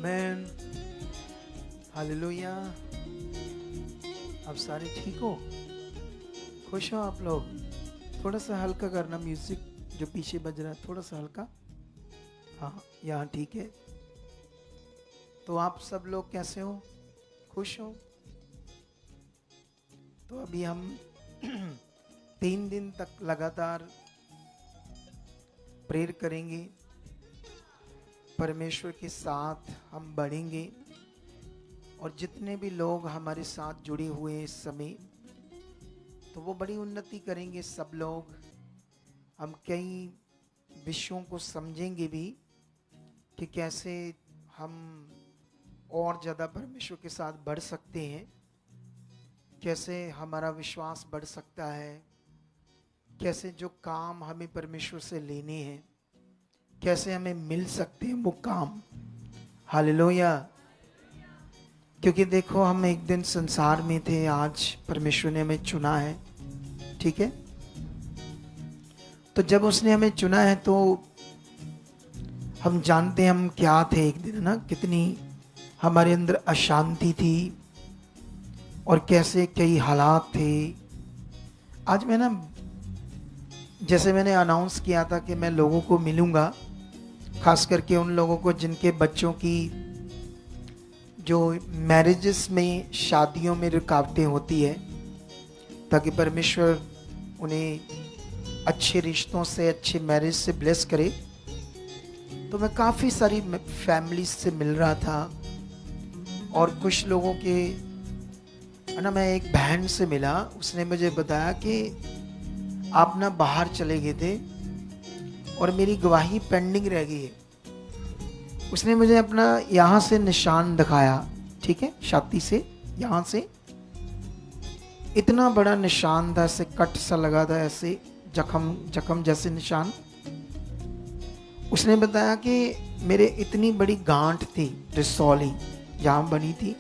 आमेन। Hallelujah. आप सारे ठीक हो? खुश हो आप लोग? थोड़ा सा हल्का करना म्यूजिक जो पीछे बज रहा है, थोड़ा सा हल्का। हाँ, यहाँ ठीक है। तो आप सब लोग कैसे हो? खुश हो? तो अभी हम 3 दिन तक लगातार प्रेयर करेंगे, परमेश्वर के साथ हम बढ़ेंगे और जितने भी लोग हमारे साथ जुड़े हुए हैं इस समय, तो वो बड़ी उन्नति करेंगे सब लोग। हम कई विषयों को समझेंगे भी कि कैसे हम और ज़्यादा परमेश्वर के साथ बढ़ सकते हैं, कैसे हमारा विश्वास बढ़ सकता है, कैसे जो काम हमें परमेश्वर से लेने हैं कैसे हमें मिल सकते हैं वो काम। हालेलुया। क्योंकि देखो, हम एक दिन संसार में थे, आज परमेश्वर ने हमें चुना है, ठीक है। तो जब उसने हमें चुना है तो हम जानते हैं हम क्या थे एक दिन, ना, कितनी हमारे अंदर अशांति थी और कैसे कई हालात थे। आज मैं ना, जैसे मैंने अनाउंस किया था कि मैं लोगों को मिलूंगा, खास करके उन लोगों को जिनके बच्चों की जो मैरिजेस में, शादियों में रुकावटें होती है, ताकि परमेश्वर उन्हें अच्छे रिश्तों से, अच्छे मैरिज से ब्लेस करे। तो मैं काफ़ी सारी फैमिली से मिल रहा था और कुछ लोगों के, है ना, मैं एक बहन से मिला, उसने मुझे बताया कि आप ना बाहर चले गए थे और मेरी गवाही पेंडिंग रह गई है। उसने मुझे अपना यहाँ से निशान दिखाया, ठीक है, छाती से यहाँ से इतना बड़ा निशान था, ऐसे कट सा लगा था, ऐसे जख्म जख्म जैसे निशान। उसने बताया कि मेरे इतनी बड़ी गांठ थी, रिसौली यहाँ बनी थी,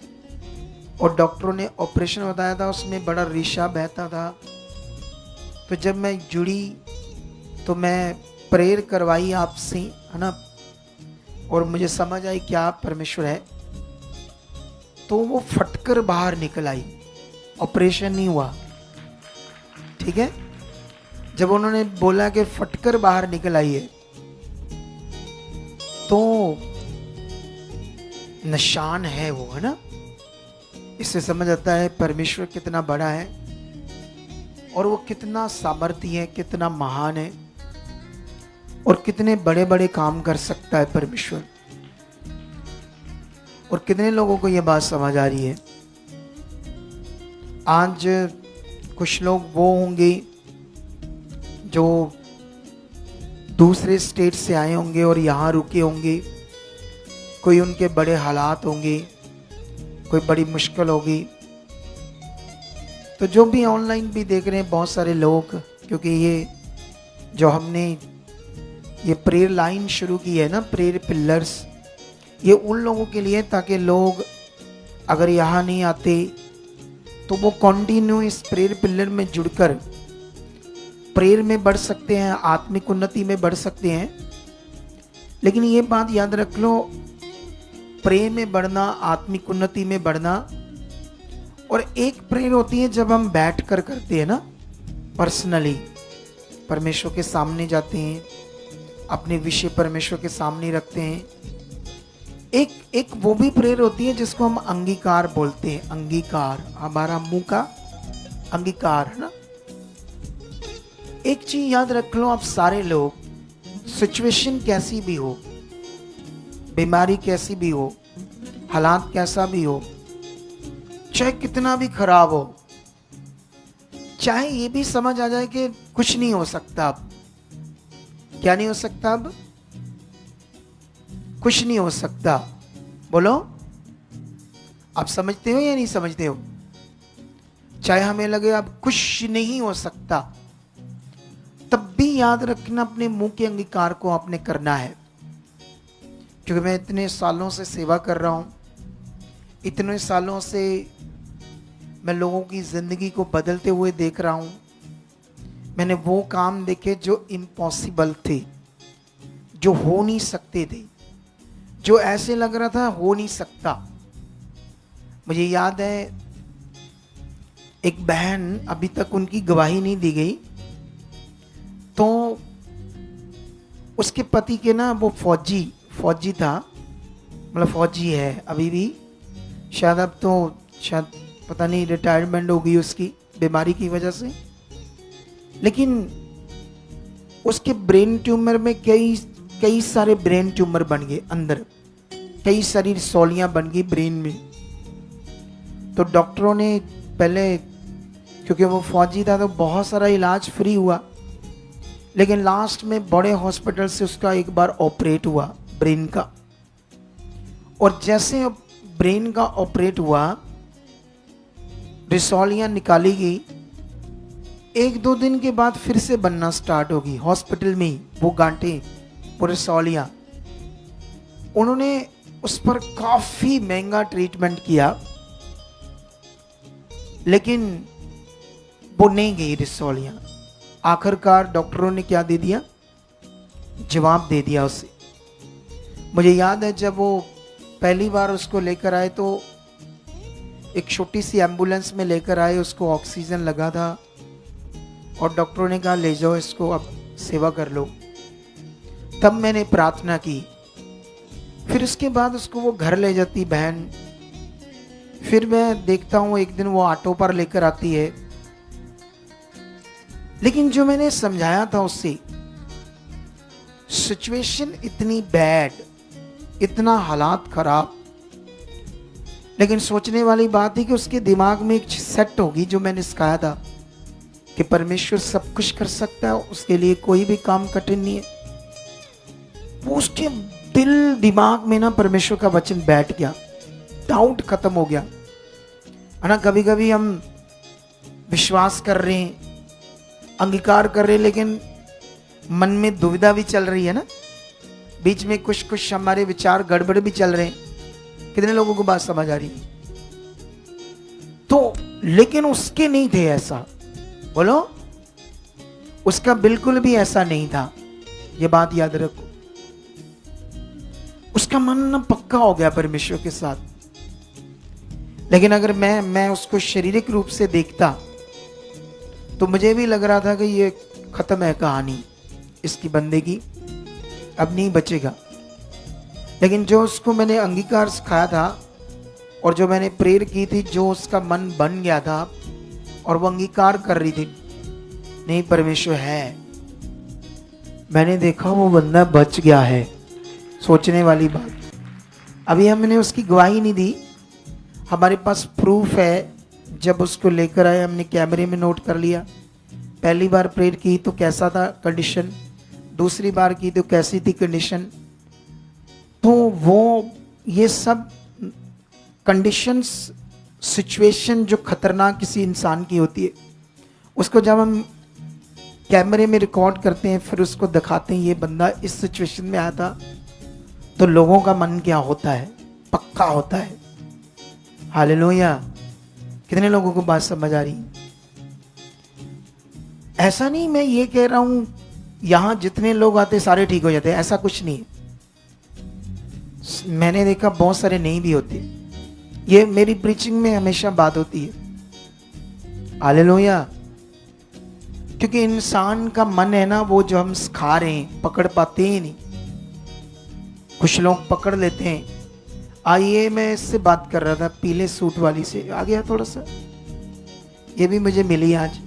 और डॉक्टरों ने ऑपरेशन बताया था, उसमें बड़ा रेशा बहता था। तो जब मैं जुड़ी तो मैं प्रेयर करवाई आपसे, है ना, और मुझे समझ आई क्या परमेश्वर है, तो वो फटकर बाहर निकल आई, ऑपरेशन नहीं हुआ, ठीक है। जब उन्होंने बोला कि फटकर बाहर निकल आई है, तो निशान है वो, है ना। इससे समझ आता है परमेश्वर कितना बड़ा है और वो कितना सामर्थ्य है, कितना महान है और कितने बड़े बड़े काम कर सकता है परमेश्वर। और कितने लोगों को ये बात समझ आ रही है। आज कुछ लोग वो होंगे जो दूसरे स्टेट से आए होंगे और यहाँ रुके होंगे, कोई उनके बड़े हालात होंगे, कोई बड़ी मुश्किल होगी। तो जो भी ऑनलाइन भी देख रहे हैं बहुत सारे लोग, क्योंकि ये जो हमने ये प्रेयर लाइन शुरू की है ना, प्रेयर पिलर्स, ये उन लोगों के लिए, ताकि लोग अगर यहाँ नहीं आते तो वो कंटिन्यू इस प्रेयर पिलर में जुड़कर प्रेयर में बढ़ सकते हैं, आत्मिक उन्नति में बढ़ सकते हैं। लेकिन ये बात याद रख लो, प्रेयर में बढ़ना, आत्मिक उन्नति में बढ़ना, और एक प्रेयर होती है जब हम बैठ कर करते हैं ना, पर्सनली परमेश्वर के सामने जाते हैं, अपने विषय परमेश्वर के सामने रखते हैं। एक वो भी प्रेयर होती है जिसको हम अंगीकार बोलते हैं, अंगीकार, हमारा मुंह का अंगीकार, है ना। एक चीज याद रख लो आप सारे लोग, सिचुएशन कैसी भी हो, बीमारी कैसी भी हो, हालात कैसा भी हो, चाहे कितना भी खराब हो, चाहे ये भी समझ आ जाए कि कुछ नहीं हो सकता अब, क्या नहीं हो सकता अब, कुछ नहीं हो सकता, बोलो, आप समझते हो या नहीं समझते हो। चाहे हमें लगे अब कुछ नहीं हो सकता, तब भी याद रखना अपने मुंह के अंगीकार को आपने करना है। क्योंकि मैं इतने सालों से सेवा कर रहा हूं, इतने सालों से मैं लोगों की जिंदगी को बदलते हुए देख रहा हूं। मैंने वो काम देखे जो इम्पॉसिबल थे, जो हो नहीं सकते थे। जो ऐसे लग रहा था हो नहीं सकता। मुझे याद है एक बहन, अभी तक उनकी गवाही नहीं दी गई, तो उसके पति के ना वो फौजी था, मतलब फौजी है अभी भी, शायद अब तो शायद पता नहीं रिटायरमेंट हो गई उसकी बीमारी की वजह से। लेकिन उसके ब्रेन ट्यूमर में कई सारे ब्रेन ट्यूमर बन गए अंदर, कई सारी रसौलियां बन गई ब्रेन में। तो डॉक्टरों ने पहले, क्योंकि वो फौजी था तो बहुत सारा इलाज फ्री हुआ, लेकिन लास्ट में बड़े हॉस्पिटल से उसका एक बार ऑपरेट हुआ ब्रेन का। और जैसे ब्रेन का ऑपरेट हुआ, रिसौलियां निकाली गई, 1-2 दिन के बाद फिर से बनना स्टार्ट होगी हॉस्पिटल में ही, वो गांठें, वो रिसौलियां। उन्होंने उस पर काफी महंगा ट्रीटमेंट किया, लेकिन वो नहीं गई रिसौलियां। आखिरकार डॉक्टरों ने क्या दे दिया, जवाब दे दिया उसे। मुझे याद है जब वो पहली बार उसको लेकर आए तो एक छोटी सी एम्बुलेंस में लेकर आए, उसको ऑक्सीजन लगा था और डॉक्टरों ने कहा ले जाओ इसको, अब सेवा कर लो। तब मैंने प्रार्थना की। फिर उसके बाद उसको वो घर ले जाती बहन। फिर मैं देखता हूँ एक दिन वो ऑटो पर लेकर आती है, लेकिन जो मैंने समझाया था उससे, सिचुएशन इतनी बैड, इतना हालात खराब, लेकिन सोचने वाली बात थी कि उसके दिमाग में एक सेट होगी जो मैंने सिखाया था कि परमेश्वर सब कुछ कर सकता है, उसके लिए कोई भी काम कठिन नहीं है। वो उसके दिल दिमाग में ना परमेश्वर का वचन बैठ गया, डाउट खत्म हो गया है ना। कभी कभी हम विश्वास कर रहे हैं, अंगीकार कर रहे हैं, लेकिन मन में दुविधा भी चल रही है ना, बीच में कुछ हमारे विचार गड़बड़ भी चल रहे हैं। कितने लोगों को बात समझ आ रही है? तो लेकिन उसके नहीं थे ऐसा, बोलो, उसका बिल्कुल भी ऐसा नहीं था। ये बात याद रखो, उसका मन ना पक्का हो गया परमेश्वर के साथ। लेकिन अगर मैं उसको शारीरिक रूप से देखता तो मुझे भी लग रहा था कि ये खत्म है कहानी, इसकी बंदे की अब नहीं बचेगा। लेकिन जो उसको मैंने अंगीकार सिखाया था और जो मैंने प्रेयर की थी, जो उसका मन बन गया था और वो अंगीकार कर रही थी, नहीं परमेश्वर है, मैंने देखा वो बंदा बच गया है। सोचने वाली बात। अभी हमने उसकी गवाही नहीं दी, हमारे पास प्रूफ है। जब उसको लेकर आए हमने कैमरे में नोट कर लिया। पहली बार प्रेयर की तो कैसा था कंडीशन, दूसरी बार की तो कैसी थी कंडीशन। तो वो ये सब कंडीशंस, सिचुएशन जो खतरनाक किसी इंसान की होती है, उसको जब हम कैमरे में रिकॉर्ड करते हैं, फिर उसको दिखाते हैं ये बंदा इस सिचुएशन में आया था, तो लोगों का मन क्या होता है, पक्का होता है। हालेलुया। कितने लोगों को बात समझ आ रही? ऐसा नहीं मैं ये कह रहा हूं यहां जितने लोग आते सारे ठीक हो जाते हैं, ऐसा कुछ नहीं है। मैंने देखा बहुत सारे नहीं भी होते। ये मेरी प्रीचिंग में हमेशा बात होती है। हालेलुया। क्योंकि इंसान का मन है ना, वो जो हम सिखा रहे हैं पकड़ पाते ही नहीं। कुछ लोग पकड़ लेते हैं। आइए, मैं इससे बात कर रहा था, पीले सूट वाली से आ गया थोड़ा सा, ये भी मुझे मिली आज।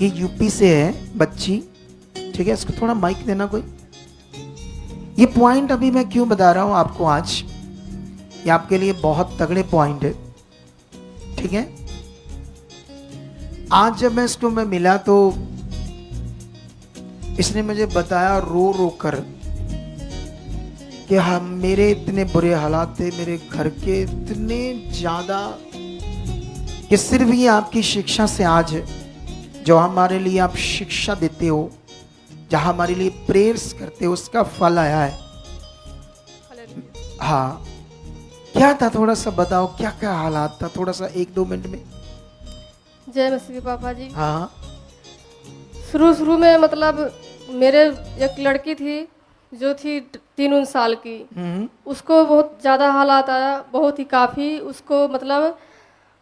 ये यूपी से है बच्ची, ठीक है, इसको थोड़ा माइक देना कोई। ये पॉइंट अभी मैं क्यों बता रहा हूं आपको आज, ये आपके लिए बहुत तगड़े पॉइंट है, ठीक है। आज जब मैं इसको मैं मिला तो इसने मुझे बताया रो रो कर कि हम, मेरे इतने बुरे हालात थे, मेरे घर के इतने ज्यादा, कि सिर्फ ये आपकी शिक्षा से आज है, जो हमारे लिए आप शिक्षा देते हो, जहां हमारे लिए प्रेयर्स करते हो, उसका फल आया है। हाँ, क्या था थोड़ा सा बताओ, क्या क्या हालात था, थोड़ा सा 1-2 मिनट में। जय मसीह पापा जी। हाँ, शुरू में मतलब मेरे एक लड़की थी जो थी 3 साल की। उसको बहुत ज़्यादा हालात आया, बहुत ही काफ़ी। उसको मतलब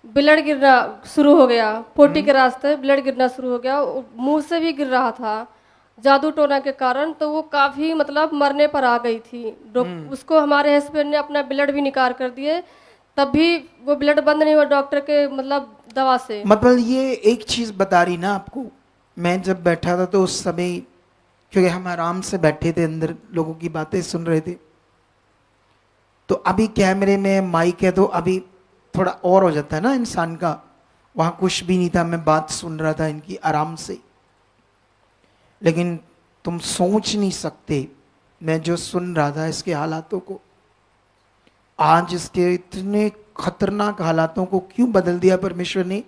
ब्लड गिरना शुरू हो गया, पोटी के रास्ते ब्लड गिरना शुरू हो गया, मुंह से भी गिर रहा था जादू टोना के कारण। तो वो काफ़ी मतलब मरने पर आ गई थी। उसको हमारे हस्बैंड ने अपना ब्लड भी निकाल कर दिए, तब भी वो ब्लड बंद नहीं हुआ डॉक्टर के मतलब दवा से। मतलब ये एक चीज बता रही ना आपको, मैं जब बैठा था तो उस समय, क्योंकि हम आराम से बैठे थे अंदर, लोगों की बातें सुन रहे थे, तो अभी कैमरे में माइक है तो अभी थोड़ा और हो जाता है ना इंसान का। वहां कुछ भी नहीं था, मैं बात सुन रहा था इनकी आराम से। लेकिन तुम सोच नहीं सकते मैं जो सुन रहा था इसके हालातों को, आज इसके इतने खतरनाक हालातों को क्यों बदल दिया परमेश्वर ने।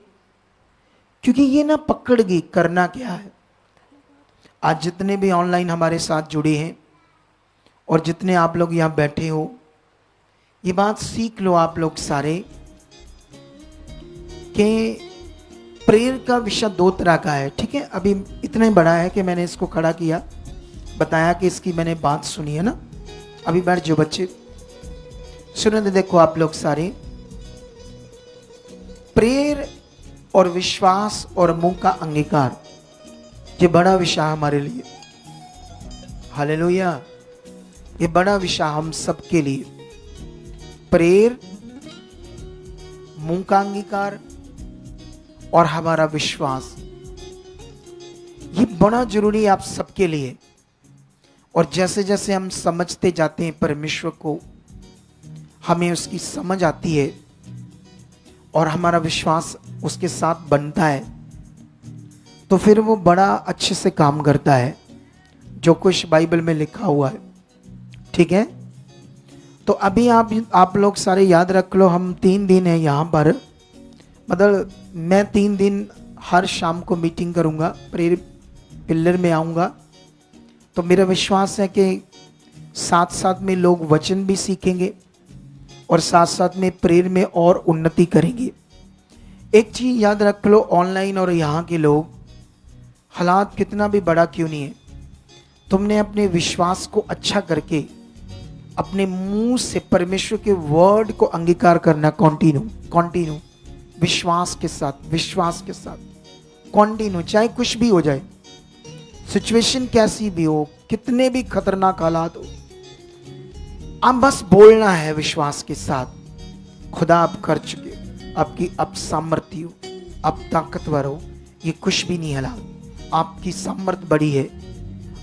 क्योंकि ये ना पकड़ गई करना क्या है। आज जितने भी ऑनलाइन हमारे साथ जुड़े हैं और जितने आप लोग यहाँ बैठे हो, ये बात सीख लो आप लोग सारे कि प्रेयर का विषय 2 तरह का है, ठीक है। अभी इतना बड़ा है कि मैंने इसको खड़ा किया, बताया कि इसकी मैंने बात सुनी है ना। अभी बैठ जो बच्चे सुनो, देखो आप लोग सारे, प्रेयर और विश्वास और मुंह का अंगीकार, ये बड़ा विषय हमारे लिए। हालेलुया, ये बड़ा विषय हम सबके लिए। प्रेयर, मुंह का अंगीकार और हमारा विश्वास, ये बड़ा जरूरी है आप सबके लिए। और जैसे जैसे हम समझते जाते हैं परमेश्वर को, हमें उसकी समझ आती है और हमारा विश्वास उसके साथ बनता है, तो फिर वो बड़ा अच्छे से काम करता है जो कुछ बाइबल में लिखा हुआ है, ठीक है। तो अभी आप लोग सारे याद रख लो, हम 3 दिन है यहाँ पर, मतलब मैं 3 दिन हर शाम को मीटिंग करूँगा, प्रेयर पिलर में आऊँगा। तो मेरा विश्वास है कि साथ साथ में लोग वचन भी सीखेंगे और साथ साथ में प्रेयर में और उन्नति करेंगे। एक चीज़ याद रख लो, ऑनलाइन और यहाँ के लोग, हालात कितना भी बड़ा क्यों नहीं है, तुमने अपने विश्वास को अच्छा करके अपने मुंह से परमेश्वर के वर्ड को अंगीकार करना, कंटिन्यू विश्वास के साथ कंटिन्यू, चाहे कुछ भी हो जाए, सिचुएशन कैसी भी हो, कितने भी खतरनाक हालात हो, अब बस बोलना है विश्वास के साथ, खुदा आप कर चुके, आपकी अब सामर्थ्य हो, अब ताकतवर हो, ये कुछ भी नहीं हिला, आपकी सामर्थ बड़ी है।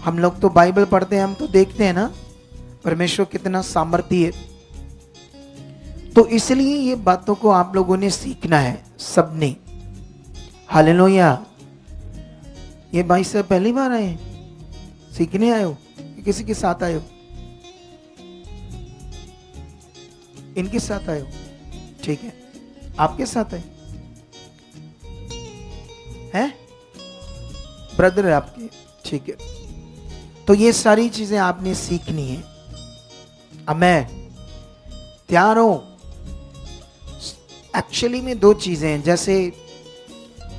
हम लोग तो बाइबल पढ़ते हैं, हम तो देखते हैं ना परमेश्वर कितना सामर्थ्य है। तो इसलिए ये बातों को आप लोगों ने सीखना है सबने। हालेलुया। ये भाई साहब पहली बार आए हैं, सीखने आए हो कि किसी के साथ आए हो? इनके साथ आए हो, ठीक है। आपके साथ आए हैं, ब्रदर है आपके, ठीक है। तो ये सारी चीजें आपने सीखनी है। अब मैं तैयार हूं। एक्चुअली में 2 चीजें हैं, जैसे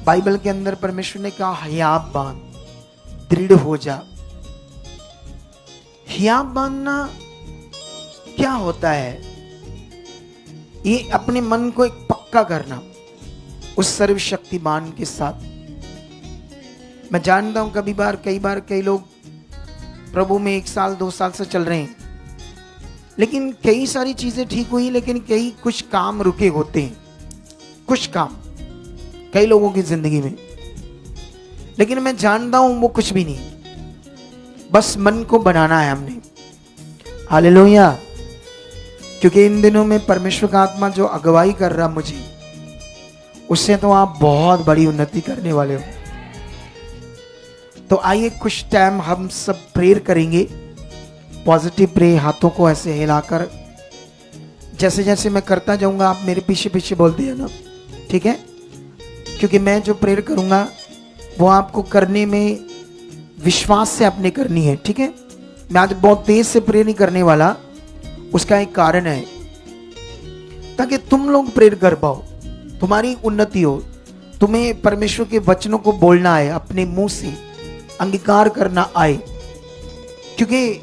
बाइबल के अंदर परमेश्वर ने कहा हियाब बांध, दृढ़ हो जा। हियाब बांधना क्या होता है? ये अपने मन को एक पक्का करना उस सर्वशक्तिमान के साथ। मैं जानता हूं कई बार कई लोग प्रभु में 1 साल 2 साल से चल रहे हैं, लेकिन कई सारी चीजें ठीक हुई, लेकिन कुछ काम रुके होते हैं, कुछ काम कई लोगों की जिंदगी में। लेकिन मैं जानता हूं वो कुछ भी नहीं, बस मन को बनाना है हमने। हालेलुया। क्योंकि इन दिनों में परमेश्वर का आत्मा जो अगुवाई कर रहा मुझे, उससे तो आप बहुत बड़ी उन्नति करने वाले हो। तो आइए कुछ टाइम हम सब प्रेयर करेंगे, पॉजिटिव प्रे, हाथों को ऐसे हिलाकर, जैसे जैसे मैं करता जाऊंगा आप मेरे पीछे पीछे बोलते हैं ना, ठीक है। क्योंकि मैं जो प्रेयर करूंगा वो आपको करने में विश्वास से आपने करनी है, ठीक है। मैं आज बहुत तेज से प्रेयर नहीं करने वाला, उसका एक कारण है, ताकि तुम लोग प्रेयर कर पाओ, तुम्हारी उन्नति हो, तुम्हें परमेश्वर के वचनों को बोलना है, अपने मुंह से अंगीकार करना आए। क्योंकि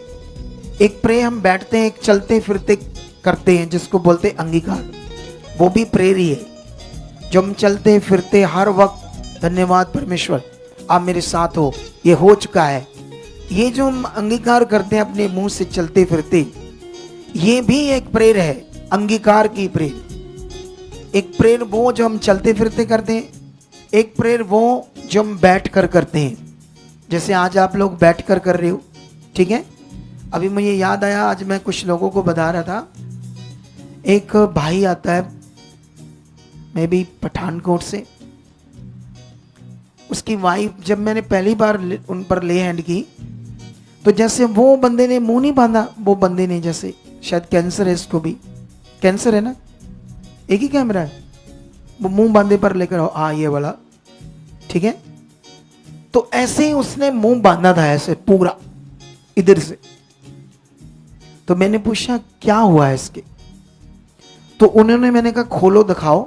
एक प्रे हम बैठते हैं, एक चलते फिरते करते हैं जिसको बोलते हैं अंगीकार, वो भी प्रेयर ही है। जो हम चलते फिरते हर वक्त धन्यवाद परमेश्वर आप मेरे साथ हो, ये हो चुका है। ये जो हम अंगीकार करते हैं अपने मुंह से चलते फिरते, ये भी एक प्रेयर है, अंगीकार की प्रेयर। एक प्रेयर वो जो हम चलते फिरते करते हैं, एक प्रेयर वो जो हम बैठ कर करते हैं, जैसे आज आप लोग बैठ कर कर रहे हो, ठीक है। अभी मुझे याद आया, आज मैं कुछ लोगों को बता रहा था, एक भाई आता है मैं भी पठानकोट से, उसकी वाइफ, जब मैंने पहली बार उन पर ले हैंड की तो जैसे वो बंदे ने मुंह नहीं बांधा, वो बंदे ने जैसे शायद कैंसर है, इसको भी कैंसर है ना, एक ही कैमरा है, वो मुंह बांधे पर लेकर आओ ये वाला, ठीक है। तो ऐसे ही उसने मुंह बांधा था ऐसे पूरा इधर से। तो मैंने पूछा क्या हुआ है इसके, तो उन्होंने, मैंने कहा खोलो दिखाओ,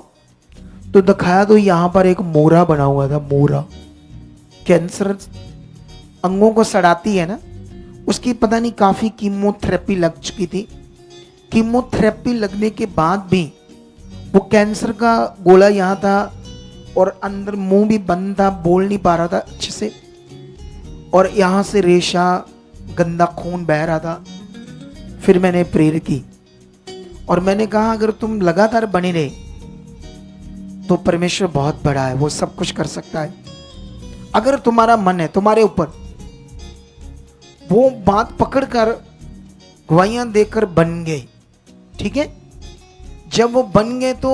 तो दिखाया तो यहां पर एक मोरा बना हुआ था, मोरा। कैंसर अंगों को सड़ाती है ना, उसकी पता नहीं काफी कीमोथेरेपी लग चुकी थी। कीमोथेरेपी लगने के बाद भी वो कैंसर का गोला यहाँ था और अंदर मुंह भी बंद था, बोल नहीं पा रहा था अच्छे से, और यहाँ से रेशा गंदा खून बह रहा था। फिर मैंने प्रेयर की और मैंने कहा अगर तुम लगातार बने रहे तो परमेश्वर बहुत बड़ा है, वो सब कुछ कर सकता है। अगर तुम्हारा मन है तुम्हारे ऊपर, वो बात पकड़कर गवाहियां देकर बन गए, ठीक है। जब वो बन गए तो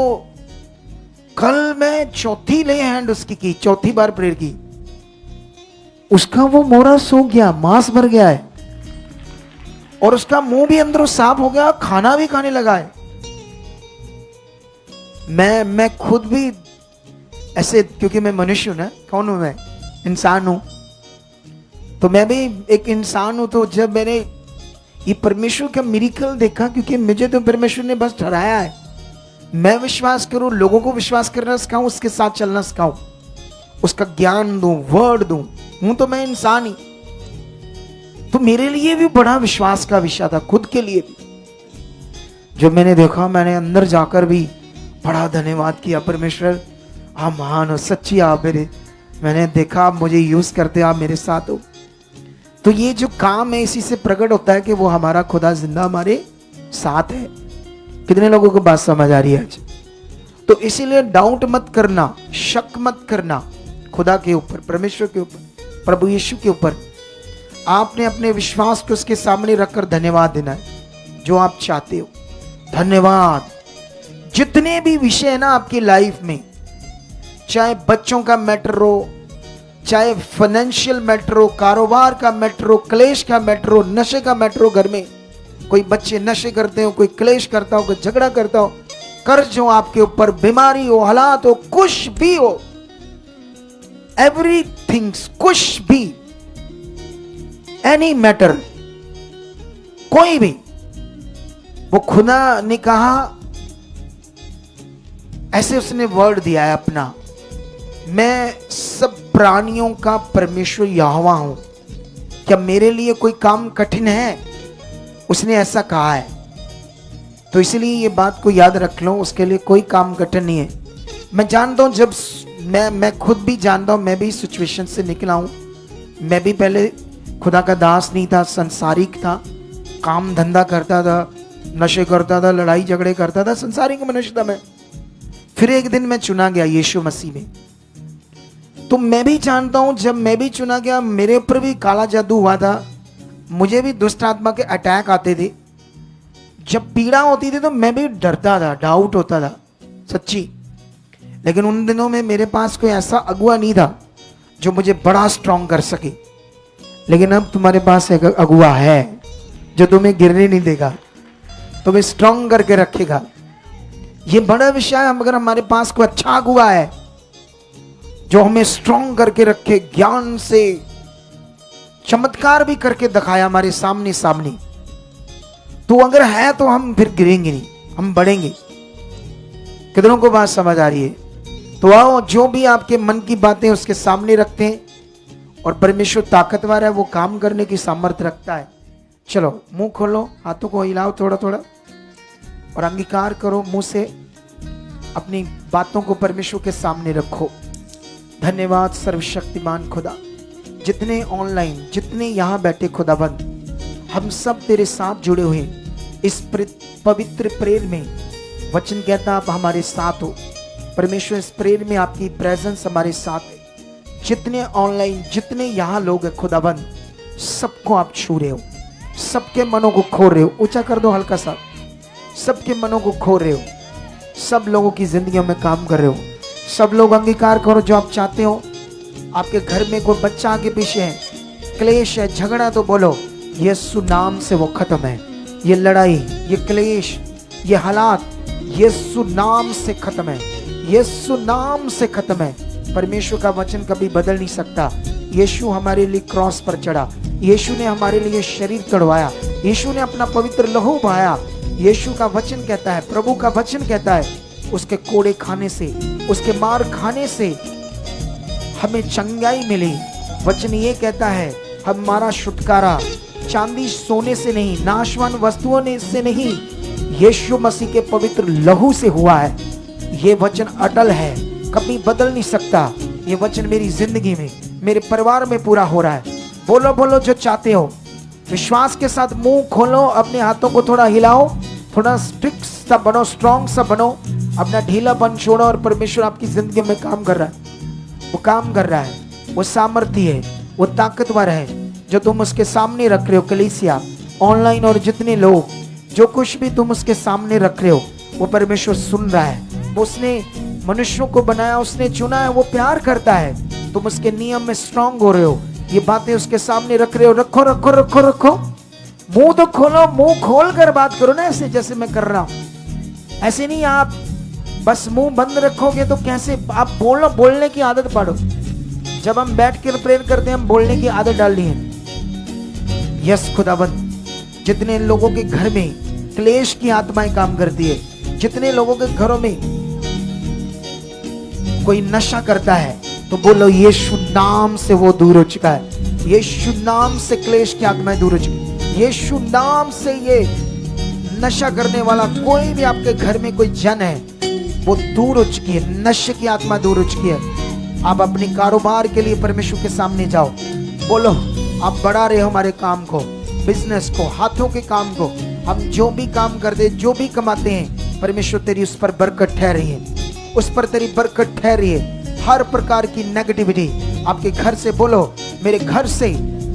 कल मैं चौथी ले हैंड उसकी की, चौथी बार प्रेयर की, उसका वो मोरा सूख गया, मांस भर गया है और उसका मुंह भी अंदरों साफ हो गया, खाना भी खाने लगा है। मैं खुद भी ऐसे, क्योंकि मैं मनुष्य हूं ना, कौन हूं मैं, इंसान हूं, तो मैं भी एक इंसान हूं। तो जब मैंने ये परमेश्वर का मिरेकल देखा, क्योंकि मुझे तो परमेश्वर ने बस ठहराया है, मैं विश्वास करूं, लोगों को विश्वास करना सिखाऊं, उसके साथ चलना सिखाऊं, उसका ज्ञान दूं, वर्ड दूं, हूं तो मैं इंसान ही। तो मेरे लिए भी बड़ा विश्वास का विषय था, खुद के लिए भी। जो मैंने देखा, मैंने अंदर जाकर भी बड़ा धन्यवाद किया, परमेश्वर आप महान हो, सच्ची आप मेरे, मैंने देखा आप मुझे यूज करते, आप मेरे साथ हो। तो ये जो काम है इसी से प्रकट होता है कि वो हमारा खुदा जिंदा हमारे साथ है। कितने लोगों को बात समझ आ रही है आज? तो इसीलिए डाउट मत करना, शक मत करना खुदा के ऊपर, परमेश्वर के ऊपर, प्रभु यीशु के ऊपर। आपने अपने विश्वास को उसके सामने रखकर धन्यवाद देना है जो आप चाहते हो। धन्यवाद। जितने भी विषय है ना आपकी लाइफ में, चाहे बच्चों का मैटर हो, चाहे फाइनेंशियल मैटर हो, कारोबार का मैटर हो, क्लेश का मैटर हो, नशे का मैटर हो, घर में कोई बच्चे नशे करते हो, कोई क्लेश करता हो, कोई झगड़ा करता हो, कर्ज हो आपके ऊपर, बीमारी हो, हालात हो, कुछ भी हो, एवरीथिंग, कुछ भी, एनी मैटर, कोई भी, वो खुदा ने कहा, ऐसे उसने वर्ड दिया है अपना, मैं सब प्राणियों का परमेश्वर यहोवा हूं। क्या मेरे लिए कोई काम कठिन है? उसने ऐसा कहा है। तो इसलिए ये बात को याद रख लो, उसके लिए कोई काम कठिन नहीं है। मैं जानता हूं, जब मैं खुद भी जानता हूं, मैं भी सिचुएशन से निकला हूं। मैं भी पहले खुदा का दास नहीं था, संसारिक था, काम धंधा करता था, नशे करता था, लड़ाई झगड़े करता था, संसारिक मनुष्य था मैं। फिर एक दिन मैं चुना गया यीशु मसीह में। तो मैं भी जानता हूं, जब मैं भी चुना गया, मेरे ऊपर भी काला जादू हुआ था, मुझे भी दुष्ट आत्मा के अटैक आते थे। जब पीड़ा होती थी तो मैं भी डरता था, डाउट होता था, सच्ची। लेकिन उन दिनों में मेरे पास कोई ऐसा अगुआ नहीं था जो मुझे बड़ा स्ट्रांग कर सके। लेकिन अब तुम्हारे पास एक अगुआ है जो तुम्हें गिरने नहीं देगा, तुम्हें स्ट्रांग करके रखेगा। ये बड़ा विषय है। अगर हमारे पास कोई अच्छा अगुआ है जो हमें स्ट्रांग करके रखे, ज्ञान से चमत्कार भी करके दिखाया हमारे सामने सामने, तो अगर है तो हम फिर गिरेंगे नहीं, हम बढ़ेंगे। कितनों को बात समझ आ रही है? तो आओ, जो भी आपके मन की बातें उसके सामने रखते हैं, और परमेश्वर ताकतवर है, वो काम करने की सामर्थ्य रखता है। चलो मुंह खोलो, हाथों को हिलाओ थोड़ा थोड़ा और अंगीकार करो मुंह से, अपनी बातों को परमेश्वर के सामने रखो। धन्यवाद सर्वशक्तिमान खुदा, जितने ऑनलाइन, जितने यहाँ बैठे खुदाबंद, हम सब तेरे साथ जुड़े हुए इस पवित्र प्रेयर में। वचन कहता आप हमारे साथ हो परमेश्वर, इस प्रेयर में आपकी प्रेजेंस हमारे साथ है। जितने ऑनलाइन, जितने यहाँ लोग हैं खुदाबंद, सबको आप छू रहे हो, सबके मनों को खो रहे हो। ऊंचा कर दो हल्का सा, सबके मनों को खो रहे हो, सब लोगों की जिंदगियों में काम कर रहे हो। सब लोग अंगीकार करो जो आप चाहते हो। आपके घर में कोई बच्चा आगे पीछे है, क्लेश है, झगड़ा, तो बोलो यीशु नाम से वो खत्म है। ये लड़ाई, ये क्लेश, ये हालात यीशु नाम से खत्म है, यीशु नाम से खत्म है। परमेश्वर का वचन कभी बदल नहीं सकता। यीशु हमारे लिए क्रॉस पर चढ़ा, यीशु ने हमारे लिए शरीर तड़वाया, यीशु ने अपना पवित्र लहू बहाया। यीशु का वचन कहता है, प्रभु का वचन कहता है, उसके कोड़े खाने से, उसके मार खाने से हमें चंगाई मिली। वचन ये कहता है हमारा छुटकारा चांदी सोने से नहीं, नाशवान वस्तुओं ने से नहीं, यीशु मसीह के पवित्र लहू से हुआ है। ये वचन अटल है, कभी बदल नहीं सकता। ये वचन मेरी जिंदगी में, मेरे परिवार में पूरा हो रहा है। बोलो बोलो जो चाहते हो, विश्वास के साथ मुंह खोलो, अपने हाथों को थोड़ा हिलाओ, थोड़ा स्ट्रिक्ट सा बनो, स्ट्रॉन्ग सा बनो, अपना ढीलापन छोड़ो और परमेश्वर आपकी जिंदगी में काम कर रहा है। वो काम कर रहा है, वो सामर्थ्य है, वो ताकतवर है जो तुम उसके सामने रख रहे हो। कलीसिया, ऑनलाइन और जितने लोग, जो कुछ भी तुम उसके सामने रख रहे हो, वो परमेश्वर सुन रहा है। उसने मनुष्यों को बनाया, उसने चुना है, वो प्यार करता है। तुम उसके नियम में स्ट्रांग हो रहे हो, ये बातें उसके सामने रख रहे हो। रखो रखो रखो रखो, मुंह तो खोलो, मुंह खोल कर बात करो ना, ऐसे जैसे मैं कर रहा हूं। ऐसे नहीं, आप बस मुंह बंद रखोगे तो कैसे? आप बोलो, बोलने की आदत पाड़ो। जब हम बैठ कर प्रेयर करते हैं, हम बोलने की आदत डाल ली है। यस खुदाबंद, जितने लोगों के घर में क्लेश की आत्माएं काम करती है, जितने लोगों के घरों में कोई नशा करता है, तो बोलो यीशु नाम से वो दूर हो चुका है। यीशु नाम से क्लेश की आत्माएं दूर हो चुकी, यीशु नाम से ये नशा करने वाला कोई भी आपके घर में कोई जन है, वो दूर हो चुकी है। नशे की आत्मा दूर हो चुकी है। आप अपने कारोबार के लिए परमेश्वर के सामने जाओ, बोलो आप बढ़ा रहे हो हमारे काम को, बिजनेस को, हाथों के काम को। हम जो भी काम करते, जो भी कमाते हैं, परमेश्वर तेरी उस पर बरकत ठहरी है, उस पर तेरी बरकत ठहरी है। हर प्रकार की नेगेटिविटी आपके घर से, बोलो मेरे घर से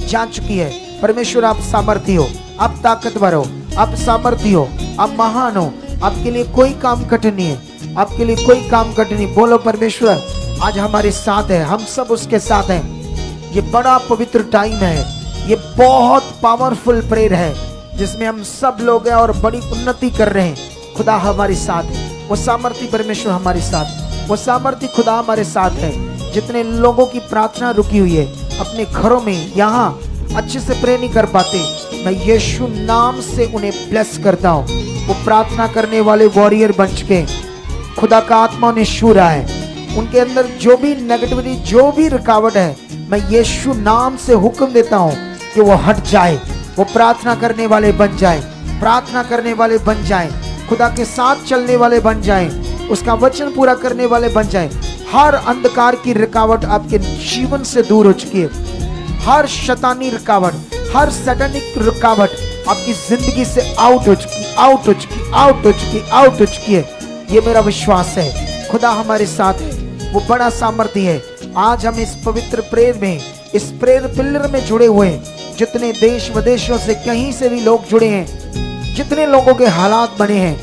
जा चुकी है। परमेश्वर आप सामर्थी हो, आप ताकतवर हो, आप सामर्थी हो, आप महान हो। आपके लिए कोई काम कठिन नहीं है, आपके लिए कोई काम कठिन नहीं। बोलो परमेश्वर आज हमारे साथ है, हम सब उसके साथ हैं। ये बड़ा पवित्र टाइम है, ये बहुत पावरफुल प्रेयर है जिसमें हम सब लोग हैं और बड़ी उन्नति कर रहे हैं। खुदा हमारे साथ है, वो सामर्थी परमेश्वर हमारे साथ, वो सामर्थी खुदा हमारे साथ है। जितने लोगों की प्रार्थना रुकी हुई है अपने घरों में, यहाँ अच्छे से प्रे नहीं कर पाते, मैं यीशु नाम से उन्हें ब्लेस करता हूँ। वो प्रार्थना करने वाले वॉरियर बन चुके, खुदा का आत्मा उन्हें छू रहा है। उनके अंदर जो भी नेगेटिविटी, जो भी रुकावट है, मैं यीशु नाम से हुक्म देता हूँ कि वो हट जाए। वो प्रार्थना करने वाले बन जाए, प्रार्थना करने वाले बन जाए, खुदा के साथ चलने वाले बन जाए, उसका वचन पूरा करने वाले बन जाए। हर अंधकार की रुकावट आपके जीवन से दूर हो चुकी है। हर शैतानी रुकावट, हर सैतानिक रुकावट आपकी जिंदगी से आउट हो चुकी, आउट हो चुकी, आउट हो चुकी, आउट हो चुकी है। ये मेरा विश्वास है, खुदा हमारे साथ है, वो बड़ा सामर्थ्य है। आज हम इस पवित्र प्रेयर में, इस प्रेयर पिलर में जुड़े हुए हैं। जितने देश विदेशों से, कहीं से भी लोग जुड़े हैं, जितने लोगों के हालात बने हैं,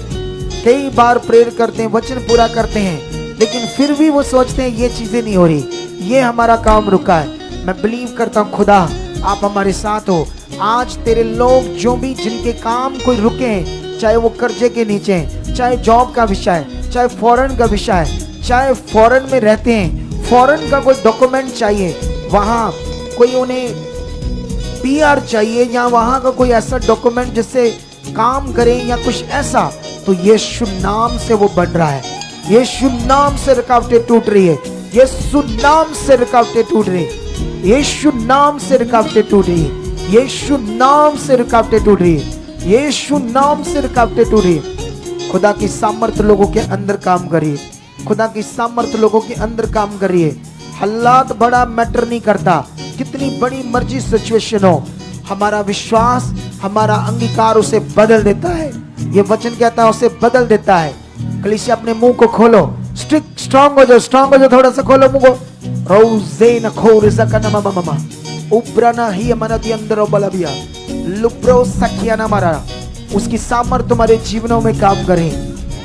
कई बार प्रेयर करते हैं, वचन पूरा करते हैं, लेकिन फिर भी वो सोचते हैं ये चीजें नहीं हो रही, ये हमारा काम रुका है। मैं बिलीव करता हूँ खुदा आप हमारे साथ हो। आज तेरे लोग जो भी, जिनके काम कोई रुके हैं, चाहे वो कर्जे के नीचे हैं, चाहे जॉब का विषय है, चाहे फॉरेन का विषय है, चाहे फॉरेन में रहते हैं, फॉरेन का कोई डॉक्यूमेंट चाहिए, वहाँ कोई उन्हें PR चाहिए, या वहाँ का कोई ऐसा डॉक्यूमेंट जिससे काम करें या कुछ ऐसा, तो यीशु नाम से वो बन रहा है। यीशु नाम से रुकावटें टूट रही है, यीशु नाम से रुकावटें टूट रही है, यीशु नाम से रुकावटें टूट रही है। यीशु नाम से रुकावटें टूट रही है, यीशु नाम से रुकावटें टूट रही है। खुदा की सामर्थ लोगों के अंदर काम करिए, खुदा की सामर्थ लोगों के अंदर काम करिए। हालात बड़ा मैटर नहीं करता, कितनी बड़ी मर्जी सिचुएशन हो, हमारा विश्वास, हमारा अंगीकार उसे बदल देता है। ये वचन कहता है उसे बदल देता है। कलीसिया अपने मुंह को खोलो, स्ट्रांग हो जाओ, स्ट्रांग हो जाओ, थोड़ा सा खोलो मुंह को। रोजे न खोर सकना ममा उब्राना ही मनति अंदर बलबिया लुब्रो सखिया ना मारा। उसकी सामर्थ तुम्हारे जीवनों में काम करे।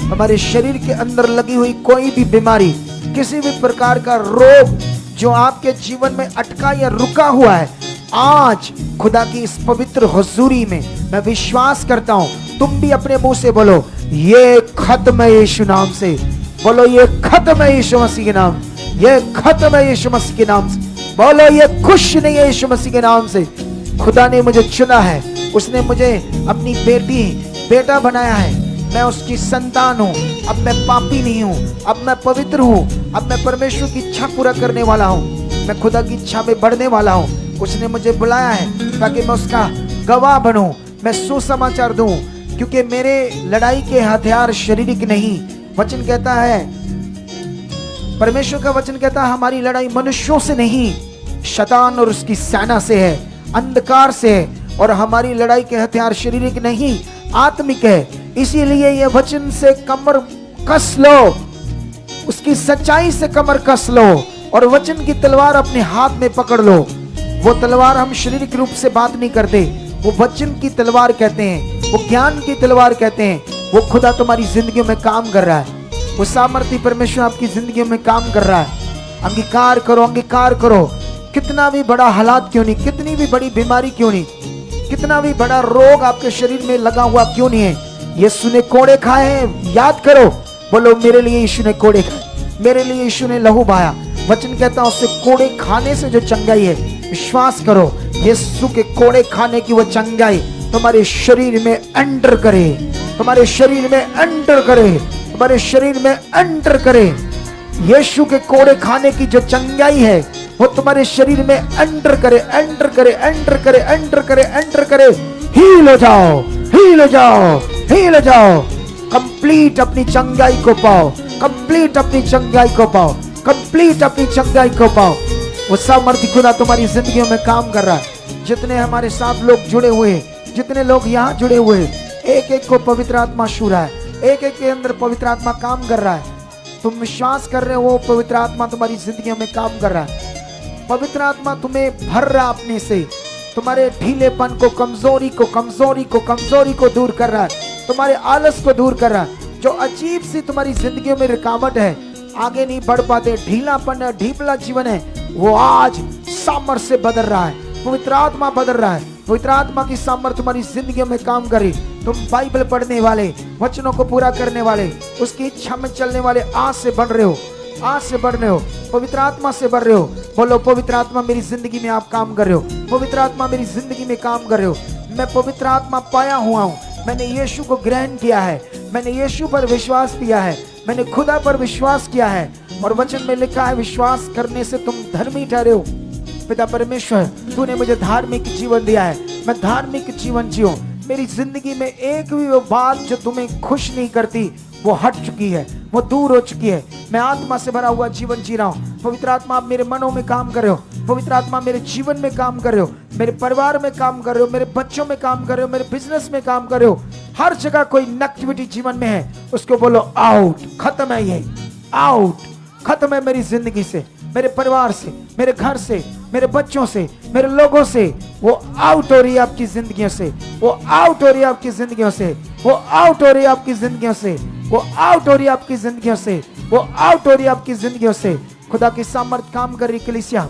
हमारे शरीर के अंदर लगी हुई कोई भी बीमारी, किसी भी प्रकार का रोग जो आपके जीवन में अटका या रुका हुआ है, आज खुदा की इस पवित्र हुजूरी में मैं विश्वास करता हूं, तुम भी अपने मुंह से बोलो ये खत्म है यीशु नाम से। बोलो ये खत्म है यीशु मसीह के नाम, ये खत्म है यीशु मसीह के नाम से। बोलो ये खुश नहीं है यीशु मसीह के नाम से। खुदा ने मुझे चुना है, उसने मुझे अपनी बेटी बेटा बनाया है, मैं उसकी संतान हूँ। अब मैं पापी नहीं हूँ, अब मैं पवित्र हूँ, अब मैं परमेश्वर की इच्छा पूरा करने वाला हूँ, मैं खुदा की इच्छा में बढ़ने वाला हूँ। उसने मुझे बुलाया है ताकि मैं उसका गवाह बनूं, मैं सुसमाचार दूं, क्योंकि मेरे लड़ाई के हथियार शारीरिक नहीं। वचन कहता है, परमेश्वर का वचन कहता है हमारी लड़ाई मनुष्यों से नहीं, शैतान और उसकी सेना से है, अंधकार से है। और हमारी लड़ाई के हथियार शारीरिक नहीं, आत्मिक है। इसीलिए ये वचन से कमर कस लो, उसकी सच्चाई से कमर कस लो और वचन की तलवार अपने हाथ में पकड़ लो। वो तलवार हम शारीरिक रूप से बात नहीं करते, वो वचन की तलवार कहते हैं, वो ज्ञान की तलवार कहते हैं। वो खुदा तुम्हारी जिंदगी में काम कर रहा है, वो सामर्थ्य परमेश्वर आपकी जिंदगी में काम कर रहा है। अंगीकार करो, अंगीकार करो। कितना भी बड़ा हालात क्यों नहीं, कितनी भी बड़ी बीमारी क्यों नहीं, कितना भी बड़ा रोग आपके शरीर में लगा हुआ क्यों नहीं है, यीशु ने कोड़े खाए हैं, याद करो। बोलो मेरे लिए यीशु ने कोड़े खाए, मेरे लिए यीशु ने लहू बहाया। वचन कहता है उससे कोड़े खाने से जो चंगाई है, विश्वास करो यीशु के कोड़े खाने की वो चंगाई तुम्हारे शरीर में एंटर करे, तुम्हारे शरीर में एंटर करे, तुम्हारे शरीर में एंटर करे। यीशु के कोड़े खाने की जो चंगाई है वो तुम्हारे शरीर में एंटर करे, एंटर करे, एंटर करे, एंटर करे, एंटर करे। हील हो जाओ, हील हो जाओ, हील हो जाओ। कंप्लीट अपनी चंगाई को पाओ, कंप्लीट अपनी चंगाई को पाओ, कंप्लीट अपनी चंगाई को पाओ। वो सामर्थ्य खुदा तुम्हारी जिंदगी में काम कर रहा है। जितने हमारे साथ लोग जुड़े हुए हैं, जितने लोग यहाँ जुड़े हुए हैं, एक एक को पवित्र आत्मा छू रहा है, एक एक के अंदर पवित्र आत्मा काम कर रहा है। तुम विश्वास कर रहे हो वो पवित्र आत्मा तुम्हारी जिंदगी में काम कर रहा है। पवित्र आत्मा तुम्हें भर रहा अपने से, तुम्हारे ढीलेपन को, कमजोरी को, कमजोरी को, कमजोरी को दूर कर रहा है, तुम्हारे आलस को दूर कर रहा है। जो अजीब सी तुम्हारी जिंदगी में रुकावट है, आगे नहीं बढ़ पाते, ढीलापन है, ढीपला जीवन है, वो आज सामर्थ्य से बदल रहा है। पवित्र आत्मा बदल रहा है, पवित्र आत्मा की सामर्थ्य तुम्हारी जिंदगी में काम करे। तुम बाइबल पढ़ने वाले, वचनों को पूरा करने वाले, उसकी इच्छा में चलने वाले आज से बढ़ रहे हो, आज से बढ़ रहे हो, पवित्र आत्मा से बढ़ रहे हो। बोलो पवित्र आत्मा मेरी जिंदगी में आप काम कर रहे हो, पवित्र आत्मा मेरी जिंदगी में काम कर रहे हो। मैं पवित्र आत्मा पाया हुआ हूँ, मैंने यीशु को ग्रहण किया है, मैंने यीशु पर विश्वास किया है, मैंने खुदा पर विश्वास किया है। और वचन में लिखा है विश्वास करने से तुम धर्मी ठहरे हो। पिता परमेश्वर, तूने मुझे धार्मिक जीवन दिया है, मैं धार्मिक जीवन जीऊं। मेरी जिंदगी में एक भी वो बात जो तुम्हें खुश नहीं करती वो हट चुकी है, वो दूर हो चुकी है। मैं आत्मा से भरा हुआ जीवन जी रहा हूँ। पवित्र आत्मा आप मेरे मनों में काम कर रहे हो, पवित्र आत्मा मेरे जीवन में काम कर रहे हो, मेरे परिवार में काम कर रहे हो, मेरे बच्चों में काम कर रहे हो, मेरे बिजनेस में काम कर रहे हो। हर जगह कोई नेगेटिविटी जीवन में है, उसको बोलो आउट, खत्म है ये, आउट, खत्म है मेरी जिंदगी से, मेरे परिवार से, मेरे घर से, मेरे बच्चों से, मेरे लोगों से। वो आउट हो रही है आपकी जिंदगियों से, वो आउट हो रही है आपकी जिंदगियों से, वो आउट हो रही है आपकी जिंदगियों से, वो आउट हो रही है आपकी जिंदगियों से, वो आउट हो रही है आपकी जिंदगियों से। खुदा की सामर्थ काम कर रही कलीसिया,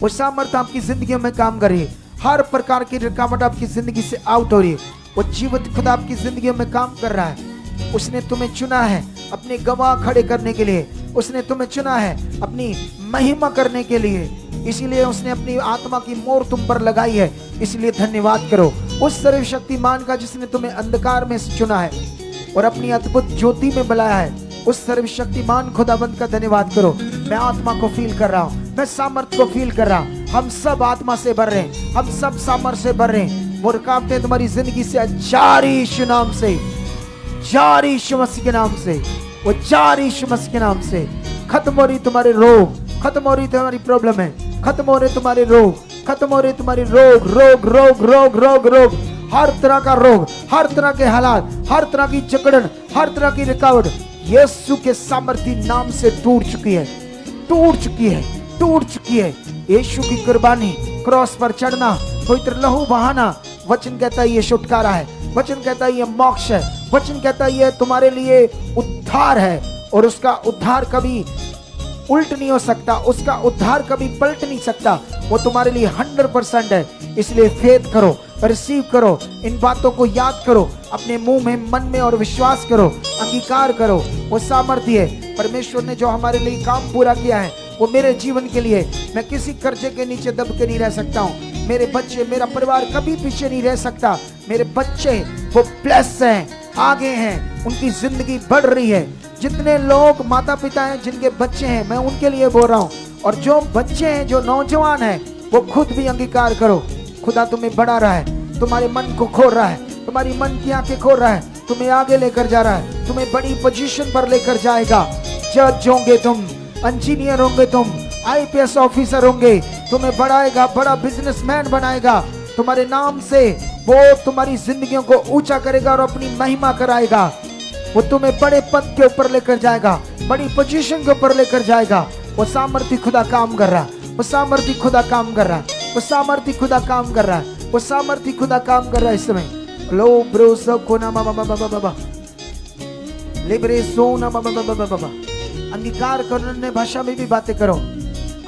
वो सामर्थ आपकी जिंदगी में काम कर रही है। हर प्रकार की रुकावट आपकी जिंदगी से आउट हो रही है। वो जीवित खुदा आपकी जिंदगी में काम कर रहा है। उसने तुम्हें चुना है अपने गवाह खड़े करने के लिए, उसने तुम्हें चुना है अपनी महिमा करने के लिए, इसीलिए उसने अपनी आत्मा की मोहर तुम पर लगाई है। इसलिए धन्यवाद करो उस सर्वशक्तिमान का जिसने तुम्हें अंधकार में चुना है और अपनी अद्भुत ज्योति में बुलाया है। उस सर्वशक्तिमान खुदाबंद का धन्यवाद करो। मैं आत्मा को फील कर रहा हूँ, मैं सामर्थ को फील कर रहा हूँ, हम सब आत्मा से भर रहे हैं, हम सब सामर्थ्य से भर रहे हैं। वो रुकावटें तुम्हारी जिंदगी से जारी यीशु नाम से, जारी यीशु मसीह के नाम से, वो जारी यीशु मसीह के नाम से खत्म हो रही तुम्हारे रोग, खत्म हो रही तुम्हारी प्रॉब्लम है, खत्म हो रहे तुम्हारे रोग, खत्म हो रहे तुम्हारे रोग, रोग रोग रोग रोग रोग, हर तरह का रोग, हर तरह के हालात, हर तरह की जकड़न, हर तरह की रुकावट यीशु के सामर्थी नाम से टूट चुकी है, टूट चुकी है, टूट चुकी है। यीशु की कुर्बानी, क्रॉस पर चढ़ना, पवित्र लहू बहाना, वचन कहता है ये छुटकारा है, वचन कहता है ये मोक्ष है, वचन कहता है ये तुम्हारे लिए उद्धार है। और उसका उद्धार कभी उल्ट नहीं हो सकता, उसका उद्धार कभी पलट नहीं सकता, वो तुम्हारे लिए 100% है। इसलिए फेथ करो, रिसीव करो, इन बातों को याद करो, अपने मुंह में, मन में और विश्वास करो, अंगीकार करो। वो सामर्थ्य है, परमेश्वर ने जो हमारे लिए काम पूरा किया है वो मेरे जीवन के लिए। मैं किसी कर्जे के नीचे दब के नहीं रह सकता हूँ, मेरे बच्चे, मेरा परिवार कभी पीछे नहीं रह सकता। मेरे बच्चे वो प्लस हैं, आगे हैं, उनकी जिंदगी बढ़ रही है। जितने लोग माता पिता हैं जिनके बच्चे हैं, मैं उनके लिए बोल रहा हूँ। और जो बच्चे हैं, जो नौजवान हैं, वो खुद भी अंगीकार करो, खुदा तुम्हें बढ़ा रहा है, तुम्हारे मन को खोल रहा है, तुम्हारी मन की आंखें खोल रहा है, तुम्हें आगे लेकर जा रहा है, तुम्हें बड़ी पोजीशन पर लेकर जाएगा। जज होंगे तुम, इंजीनियर होंगे तुम, IPS ऑफिसर होंगे, तुम्हें बढ़ाएगा, बड़ा बिजनेसमैन बनाएगा। तुम्हारे नाम से वो तुम्हारी जिंदगियों को ऊंचा करेगा और अपनी महिमा कराएगा। वो तुम्हें बड़े पद के ऊपर लेकर जाएगा, बड़ी पोजीशन के ऊपर लेकर जाएगा। वो सामर्थ्य खुदा काम कर रहा है, वो सामर्थ्य खुदा काम कर रहा है, वो सामर्थ्य खुदा काम कर रहा है, वो सामर्थ्य खुदा काम कर रहा है इस समय। लो ब्रो सब को ना बाबा बाबा बाबा लिबरे सोना बाबा बाबा बाबा, अंगीकार करो, अन्य भाषा में भी बातें करो।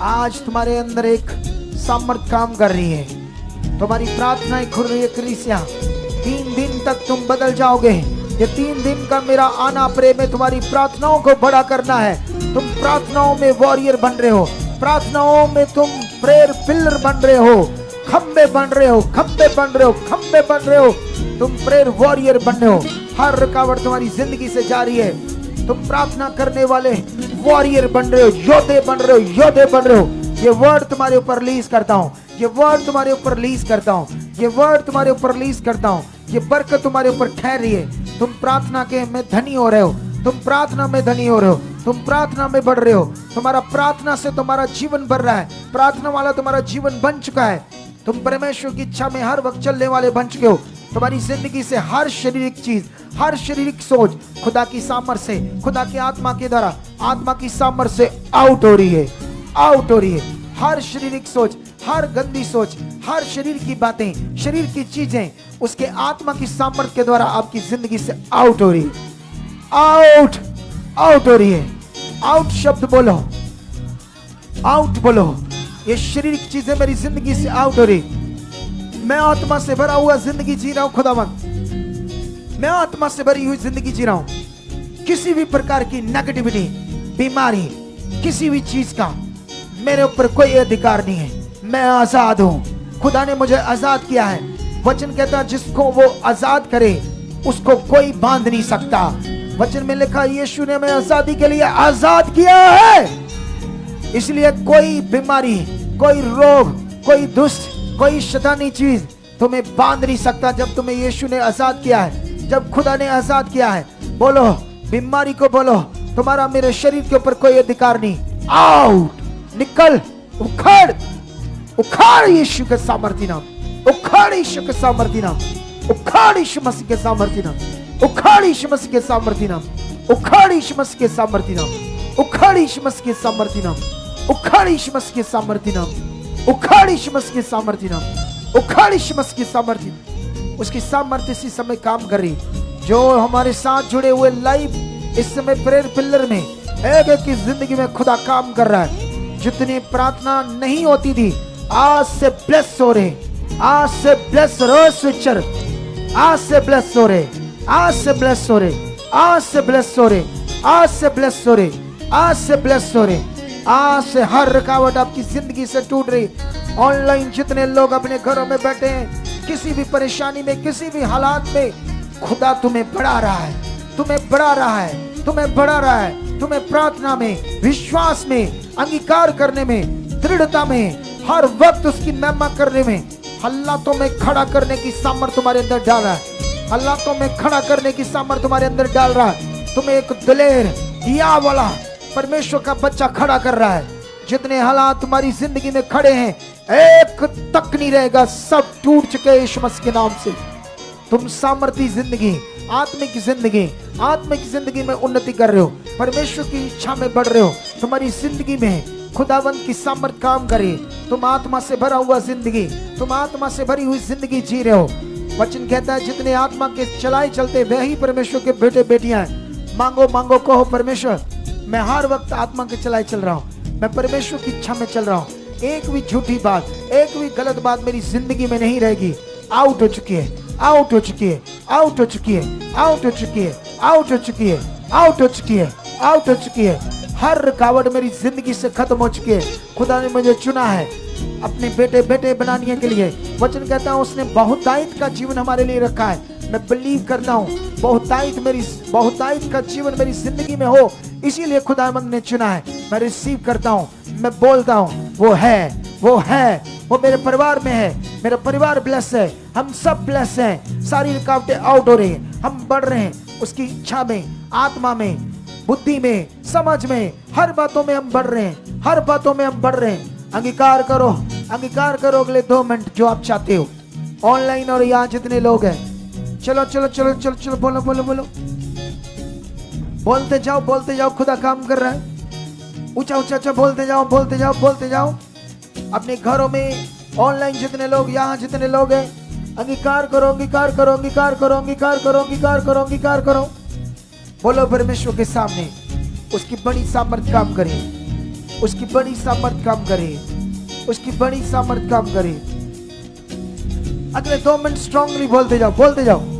आज तुम्हारे अंदर एक सामर्थ काम कर रही है, तुम्हारी प्रार्थनाएं खुल रही है। कलीसिया 3 दिन तक तुम बदल जाओगे। ये 3 दिन का मेरा आना प्रेम है, तुम्हारी प्रार्थनाओं को बड़ा करना है। तुम प्रार्थनाओं में वॉरियर बन रहे हो, प्रार्थनाओं में तुम प्रेयर पिलर बन रहे हो, खंबे बन रहे हो, खंबे बन रहे हो, खंबे बन रहे हो, तुम प्रेयर वॉरियर बन रहे हो। हर रुकावट तुम्हारी जिंदगी से जा रही है, तुम प्रार्थना करने वाले वॉरियर बन रहे हो, योद्धे बन रहे हो, योद्धे बन रहे हो। ये वर्ड तुम्हारे ऊपर रिलीज करता हूँ, ये वर्ड तुम्हारे ऊपर रिलीज करता हूँ, ये वर्ड तुम्हारे ऊपर रिलीज करता हूँ। ये बरकत तुम्हारे ऊपर ठहर रही है। तुम प्रार्थना के में धनी हो रहे हो, तुम प्रार्थना में धनी हो रहे हो, तुम प्रार्थना में बढ़ रहे हो। तुम्हारा प्रार्थना से तुम्हारा जीवन बढ़ रहा है, प्रार्थना वाला तुम्हारा जीवन बन चुका है। तुम परमेश्वर की इच्छा में हर वक्त चलने वाले बन चुके हो। तुम्हारी जिंदगी से हर शारीरिक चीज, हर शारीरिक सोच खुदा की सामर्थ्य से, खुदा की आत्मा के द्वारा, आत्मा की सामर्थ्य से आउट हो रही है, आउट हो रही है। हर शारीरिक सोच, हर गंदी सोच, हर शरीर की बातें, शरीर की चीजें उसके आत्मा की सामर्थ्य के द्वारा आपकी जिंदगी से आउट हो रही है, आउट, आउट हो रही है। आउट शब्द बोलो, आउट बोलो। ये शारीरिक चीजें मेरी जिंदगी से आउट हो रही। मैं आत्मा से भरा हुआ जिंदगी जी रहा हूं खुदावंद, मैं आत्मा से भरी हुई जिंदगी जी रहा हूं। किसी भी प्रकार की नेगेटिविटी, बीमारी, किसी भी चीज का मेरे ऊपर कोई अधिकार नहीं है। मैं आजाद हूं, खुदा ने मुझे आजाद किया है। वचन कहता है जिसको वो आजाद करे उसको कोई बांध नहीं सकता। वचन में लिखा यीशु ने हमें आजादी के लिए आजाद किया है। इसलिए कोई बीमारी, कोई रोग, कोई दुष्ट, कोई शैतानी चीज तुम्हें बांध नहीं सकता जब तुम्हें यीशु ने आजाद किया है, जब खुदा ने आजाद किया है। बोलो बीमारी को, बोलो तुम्हारा मेरे शरीर के ऊपर कोई अधिकार नहीं। आउट, निकल, उखड़, उखाड़ यीशु के सामर्थ्य नाम, उखाड़ यीशु के सामर्थ्य नाम, उखाड़ यीशु मसीह के सामर्थ्य नाम, उखाड़ यीशु मसीह के सामर्थ्य नाम, उखाड़ यीशु मसीह के सामर्थ्य नाम, उखाड़ यीशु मसीह के सामर्थ्य नाम, उखाड़ यीशु मसीह के सामर्थ्य नाम, उखाड़ यीशु मसीह के सामर्थ्य नाम, उखाड़ यीशु मसीह के सामर्थ्य। उसकी सामर्थ्य इसी समय काम कर रही। जो हमारे साथ जुड़े हुए लाइव इस समय प्रेयर पिलर में एक एक की जिंदगी में खुदा काम कर रहा है। जितनी प्रार्थना नहीं होती थी आज से ब्लेस हो रहे, आज से ब्लेस हो रहे स्विचर, आज से ब्लेस हो रहे, आज से ब्लेस हो रहे, आज से ब्लेस हो रहे, आज से ब्लेस हो रहे, आज से ब्लेस हो रहे। आज से हर रुकावट आपकी जिंदगी से टूट रही। ऑनलाइन जितने लोग अपने घरों में बैठे हैं, किसी भी परेशानी में, किसी भी हालात में, खुदा तुम्हें बढ़ा रहा है, तुम्हें बढ़ा रहा है, तुम्हें बढ़ा रहा है। तुम्हें प्रार्थना में, विश्वास में, अंगीकार करने में, दृढ़ता में, हर वक्त उसकी महिमा करने में, हालातों में खड़ा करने की सामर्थ तुम्हारे अंदर डाल रहा है। हालातों में खड़ा करने की सामर्थ तुम्हारे अंदर डाल रहा है। तुम्हें एक दिलेर या वाला परमेश्वर का बच्चा खड़ा कर रहा है। जितने हालात तुम्हारी जिंदगी में खड़े हैं, एक तक नहीं रहेगा, सब टूट चुके हैं यीशु मसीह के नाम से। तुम सामर्थी जिंदगी, आत्मिक जिंदगी में उन्नति कर रहे हो, परमेश्वर की इच्छा में बढ़ रहे हो। तुम्हारी जिंदगी में खुदावंत की सामर्थ काम करे। तुम आत्मा से भरा हुआ जिंदगी, तुम आत्मा से भरी हुई जिंदगी जी रहे हो। वचन कहता है जितने आत्मा के चलाए चलते वे ही परमेश्वर के बेटे बेटियां हैं। मांगो मांगो, कहो परमेश्वर मैं हर वक्त आत्मा के चलाए चल रहा हूँ, मैं परमेश्वर की इच्छा में चल रहा हूँ। एक भी झूठी बात, एक भी गलत बात मेरी जिंदगी में नहीं रहेगी। आउट हो चुकी है, आउट हो चुकी है, आउट हो चुकी है, आउट हो चुकी है, आउट हो चुकी है, आउट हो चुकी है, आउट हो चुकी है। हर रुकावट मेरी जिंदगी से खत्म हो चुकी है। खुदा ने मुझे चुना है अपने बेटे बेटे बनाने के लिए। वचन कहता है उसने बहुतायत का जीवन हमारे लिए रखा है। मैं बिलीव करता हूँ बहुतायत का जीवन मेरी जिंदगी में हो, इसीलिए खुदावंद ने चुना है। मैं रिसीव करता हूँ, मैं बोलता हूँ वो है, वो है, वो मेरे परिवार में है। मेरा परिवार ब्लेस है, हम सब ब्लेस हैं। सारी रुकावटें आउट हो रही हैं, हम बढ़ रहे हैं उसकी इच्छा में, आत्मा में, बुद्धि में, समझ में, हर बातों में हम बढ़ रहे हैं, हर बातों में हम बढ़ रहे हैं। अंगीकार करो, अंगीकार करो अगले 2 मिनट जो आप चाहते हो। ऑनलाइन और यहाँ जितने लोग हैं, चलो चलो चलो चलो चलो, बोलो बोलो बोलो, बोलते जाओ बोलते जाओ। खुदा काम कर रहा है। ऊंचा ऊंचा ऊंचा बोलते जाओ बोलते जाओ बोलते जाओ। अपने घरों में, ऑनलाइन जितने लोग, यहाँ जितने लोग हैं, अंगीकार करो, अंगीकार करो, अंगीकार करो, अंगीकार करो, अंगीकार करो, अंगीकार करो। बोलो परमेश्वर के सामने उसकी बड़ी सामर्थ काम करे, उसकी बड़ी सामर्थ काम करे, उसकी बड़ी सामर्थ काम करे। अगले 2 मिनट स्ट्रांगली बोलते जाओ, बोलते जाओ।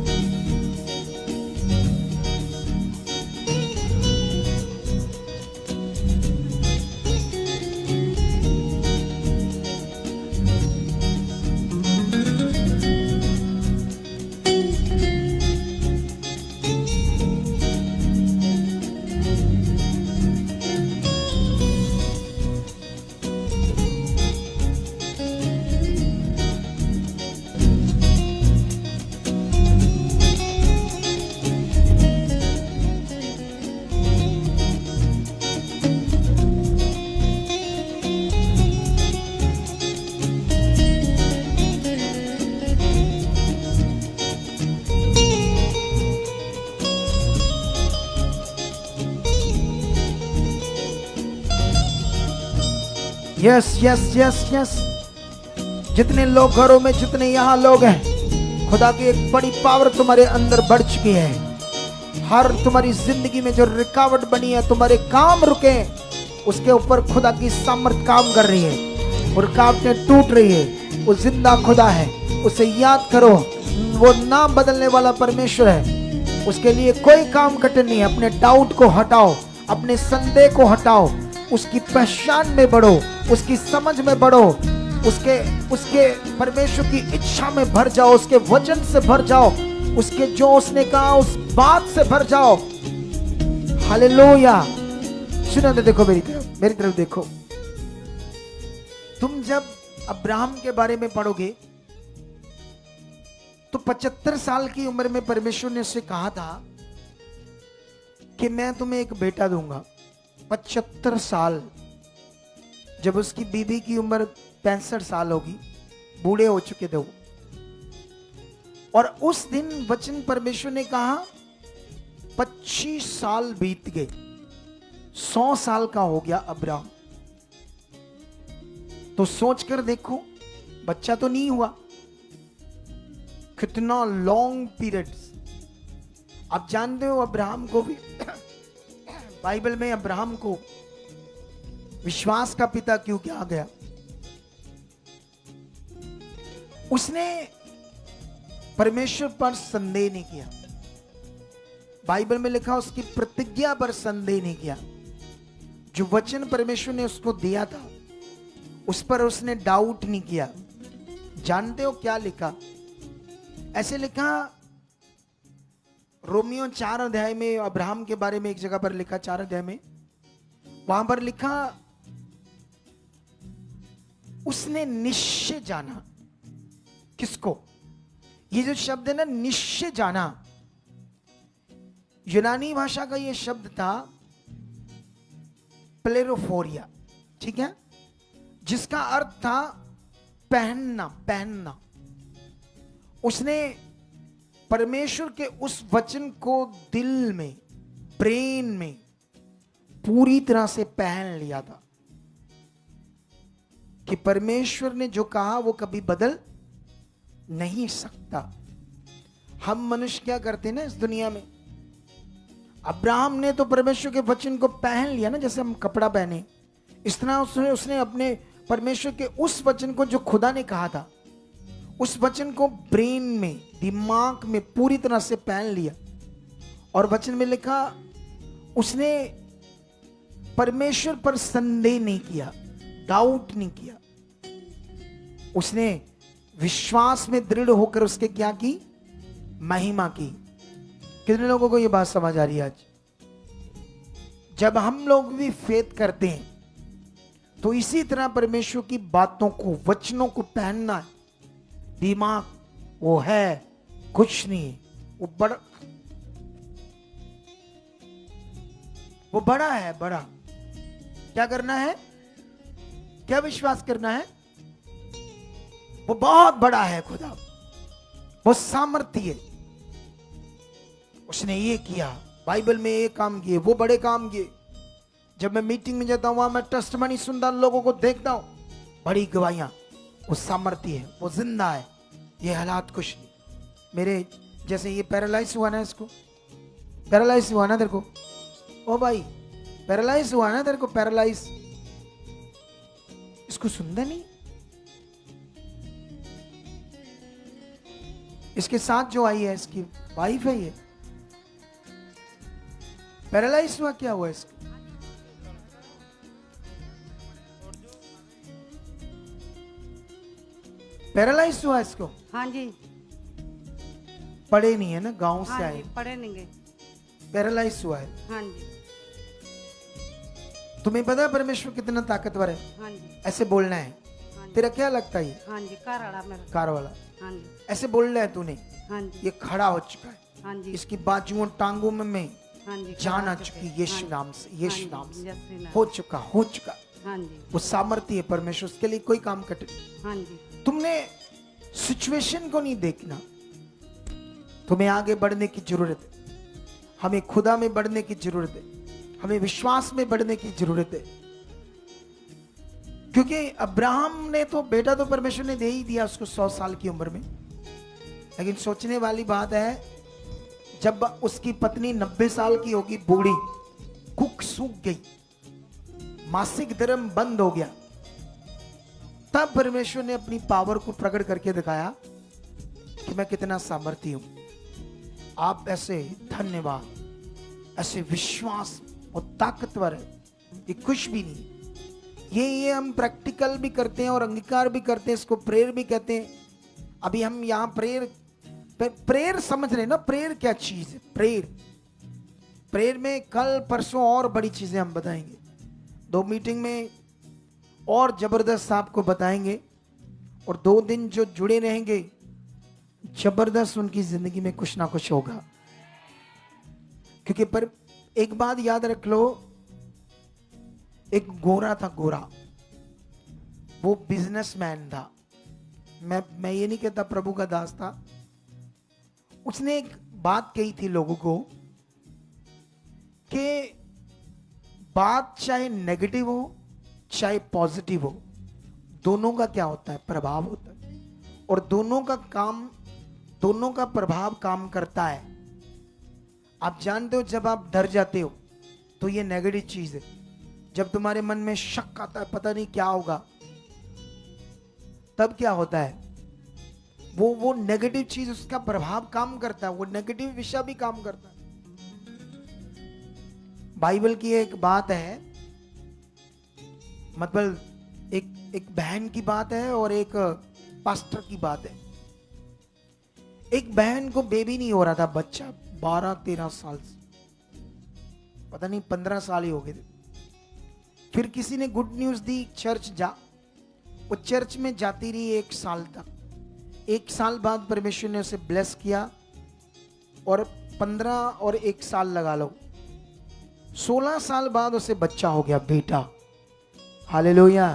Yes yes yes yes. जितने लोग घरों में, जितने यहाँ लोग हैं, खुदा की एक बड़ी पावर तुम्हारे अंदर बढ़ चुकी है। हर तुम्हारी जिंदगी में जो रुकावट बनी है, तुम्हारे काम रुके, उसके ऊपर खुदा की सामर्थ काम कर रही है। और रुकावटें टूट रही है। वो जिंदा खुदा है, उसे याद करो। वो ना बदलने वाला परमेश्वर है, उसके लिए कोई काम कठिन नहीं है। अपने डाउट को हटाओ, अपने संदेह को हटाओ, उसकी पहचान में बढ़ो, उसकी समझ में बढ़ो, उसके परमेश्वर की इच्छा में भर जाओ, उसके वचन से भर जाओ, उसके जो उसने कहा उस बात से भर जाओ। हालेलुया। सुनो, देखो मेरी तरफ देखो। तुम जब अब्राहम के बारे में पढ़ोगे तो 75 साल की उम्र में परमेश्वर ने उससे कहा था कि मैं तुम्हें एक बेटा दूंगा। 75 साल, जब उसकी बीबी की उम्र 65 साल होगी, बूढ़े हो चुके थे वो। और उस दिन वचन परमेश्वर ने कहा 25 साल बीत गए, 100 साल का हो गया अब्राहम। तो सोचकर देखो, बच्चा तो नहीं हुआ, कितना लॉन्ग पीरियड। आप जानते हो अब्राहम को भी बाइबल में अब्राहम को विश्वास का पिता क्यों कहा गया? उसने परमेश्वर पर संदेह नहीं किया। बाइबल में लिखा उसकी प्रतिज्ञा पर संदेह नहीं किया। जो वचन परमेश्वर ने उसको दिया था उस पर उसने डाउट नहीं किया। जानते हो क्या लिखा? ऐसे लिखा रोमियो 4 अध्याय में, अब्राहम के बारे में एक जगह पर लिखा, 4 अध्याय में, वहां पर लिखा उसने निश्चय जाना। किसको? ये जो शब्द है ना, निश्चय जाना, यूनानी भाषा का ये शब्द था प्लेरोफोरिया, ठीक है, जिसका अर्थ था पहनना, पहनना। उसने परमेश्वर के उस वचन को दिल में, ब्रेन में पूरी तरह से पहन लिया था कि परमेश्वर ने जो कहा वो कभी बदल नहीं सकता। हम मनुष्य क्या करते हैं ना इस दुनिया में, अब्राहम ने तो परमेश्वर के वचन को पहन लिया ना, जैसे हम कपड़ा पहने, इस तरह उसने अपने परमेश्वर के उस वचन को जो खुदा ने कहा था, उस वचन को ब्रेन में, दिमाग में पूरी तरह से पहन लिया। और वचन में लिखा, उसने परमेश्वर पर संदेह नहीं किया, डाउट नहीं किया। उसने विश्वास में दृढ़ होकर उसके क्या की? महिमा की। कितने लोगों को यह बात समझ आ रही है आज? जब हम लोग भी फेथ करते हैं तो इसी तरह परमेश्वर की बातों को, वचनों को पहनना है। दिमाग वो है कुछ नहीं, वो बड़ा है, बड़ा। क्या करना है? क्या विश्वास करना है? वो बहुत बड़ा है खुदा, वो सामर्थ्य है। उसने ये किया, बाइबल में ये काम किए, वो बड़े काम किए। जब मैं मीटिंग में जाता हूं, वहां मैं टेस्टमनी सुनता, लोगों को देखता हूं, बड़ी गवाहियां। वो सामर्थ्य है, वो जिंदा है। ये हालात कुछ नहीं। मेरे जैसे ये पैरालाइज हुआ ना, इसको पैरालाइज हुआ ना तेरे को, ओ भाई पैरालाइज हुआ ना तेरे को, पैरालाइज। इसको सुनता नहीं? इसके साथ जो आई है, इसकी वाइफ है, ये पैरालाइज हुआ। क्या हुआ इसको? पैरालाइज हुआ इसको? हाँ जी। पढ़े नहीं है ना, गांव से हाँ आए, जी, पढ़े नहीं गए। पैरालाइज हुआ है। हाँ जी। तुम्हें पता है परमेश्वर कितना ताकतवर है? हाँ जी। ऐसे बोलना है। हाँ जी। तेरा क्या लगता है? ये हाँ जी, कार आड़ा मेरा। कार वाला हाँ जी। ऐसे बोलना है तूने। हाँ जी। ये खड़ा हो चुका है, हाँ जी। इसकी बाजुओं टांगों में हाँ जी, जान आ खड़ा चुकी, चुके। यीशु हाँ नाम से, जी। यीशु हाँ नाम जी, से यीशु नाम। हो चुका, हो चुका। हाँ जी। वो सामर्थ्य है परमेश्वर, उसके लिए कोई काम कठिन। हाँ जी। तुमने सिचुएशन को नहीं देखना, तुम्हें आगे बढ़ने की जरूरत है। हमें खुदा में बढ़ने की जरूरत है, हमें विश्वास में बढ़ने की जरूरत है। क्योंकि अब्राहम ने तो बेटा तो परमेश्वर ने दे ही दिया उसको 100 साल की उम्र में। लेकिन सोचने वाली बात है, जब उसकी पत्नी 90 साल की होगी, बूढ़ी, कुक सूख गई, मासिक धर्म बंद हो गया, तब परमेश्वर ने अपनी पावर को प्रकट करके दिखाया कि मैं कितना सामर्थ्य हूं। आप ऐसे धन्यवाद, ऐसे विश्वास और ताकतवर है, ये कुछ भी नहीं। ये हम प्रैक्टिकल भी करते हैं और अंगीकार भी करते हैं, इसको प्रेयर भी कहते हैं। अभी हम यहाँ प्रेयर समझ रहे ना, प्रेयर क्या चीज है। प्रेयर में कल परसों और बड़ी चीजें हम बताएंगे, 2 मीटिंग में और जबरदस्त आपको बताएंगे। और 2 दिन जो जुड़े रहेंगे, जबरदस्त उनकी जिंदगी में कुछ ना कुछ होगा। क्योंकि पर एक बात याद रख लो, एक गोरा था, गोरा, वो बिजनेसमैन था। मैं ये नहीं कहता प्रभु का दास था। उसने एक बात कही थी लोगों को कि बात चाहे नेगेटिव हो चाहे पॉजिटिव हो, दोनों का क्या होता है? प्रभाव होता है। और दोनों का प्रभाव काम करता है। आप जानते हो, जब आप डर जाते हो तो ये नेगेटिव चीज है। जब तुम्हारे मन में शक आता है, पता नहीं क्या होगा, तब क्या होता है? वो नेगेटिव चीज, उसका प्रभाव काम करता है, वो नेगेटिव विषय भी काम करता है। बाइबल की एक बात है, मतलब एक बहन की बात है और एक पास्टर की बात है। एक बहन को बेबी नहीं हो रहा था, बच्चा 12-13 साल से, पता नहीं 15 साल ही हो गए थे। फिर किसी ने गुड न्यूज दी, चर्च जा। वो चर्च में जाती रही 1 साल तक। 1 साल बाद परमेश्वर ने उसे ब्लेस किया और 15 और 1 साल लगा लो, 16 साल बाद उसे बच्चा हो गया, बेटा। हालेलुया।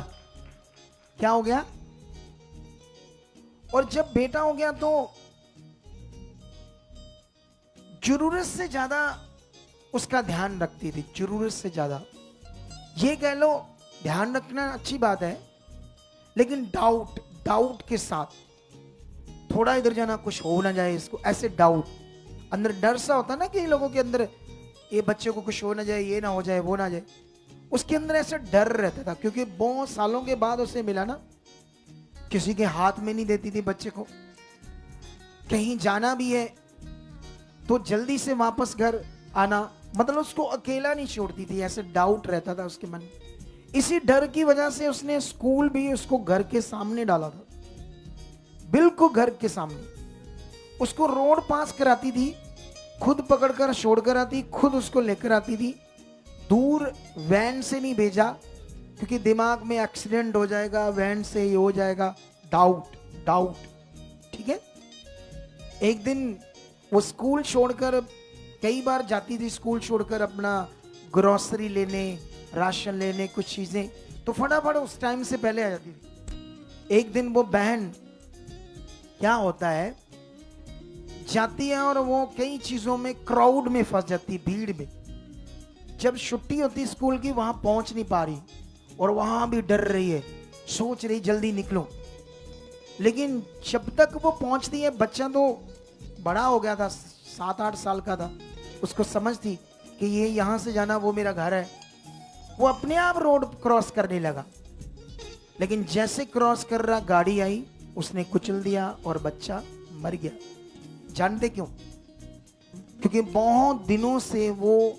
क्या हो गया? और जब बेटा हो गया तो जरूरत से ज्यादा उसका ध्यान रखती थी, जरूरत से ज्यादा। ये कह लो ध्यान रखना अच्छी बात है, लेकिन डाउट के साथ, थोड़ा इधर जाना, कुछ हो ना जाए इसको, ऐसे डाउट, अंदर डर सा होता है ना कि लोगों के अंदर, ये बच्चे को कुछ हो ना जाए, ये ना हो जाए, वो ना जाए, उसके अंदर ऐसा डर रहता था। क्योंकि बहुत सालों के बाद उसे मिला ना, किसी के हाथ में नहीं देती थी बच्चे को, कहीं जाना भी है तो जल्दी से वापस घर आना, मतलब उसको अकेला नहीं छोड़ती थी, ऐसे डाउट रहता था उसके मन में। इसी डर की वजह से उसने स्कूल भी उसको घर के सामने डाला था, बिल्कुल घर के सामने। उसको रोड पास कराती थी, खुद पकड़कर छोड़ कर आती, खुद उसको लेकर आती थी। दूर वैन से नहीं भेजा, क्योंकि दिमाग में एक्सीडेंट हो जाएगा, वैन से ये हो जाएगा, डाउट। ठीक है। एक दिन वो स्कूल छोड़कर, कई बार जाती थी स्कूल छोड़कर अपना ग्रोसरी लेने, राशन लेने, कुछ चीजें, तो फटाफट उस टाइम से पहले आ जाती थी। एक दिन वो बहन, क्या होता है, जाती है और वो कई चीजों में क्राउड में फंस जाती है, भीड़ में। जब छुट्टी होती स्कूल की, वहां पहुंच नहीं पा रही और वहां भी डर रही है, सोच रही जल्दी निकलो। लेकिन जब तक वो पहुंचती है, बच्चा तो बड़ा हो गया था, 7-8 साल का था, उसको समझ थी कि ये यहां से जाना, वो मेरा घर है। वो अपने आप रोड क्रॉस करने लगा, लेकिन जैसे क्रॉस कर रहा, गाड़ी आई, उसने कुचल दिया और बच्चा मर गया। जानते क्यों? क्योंकि बहुत दिनों से वो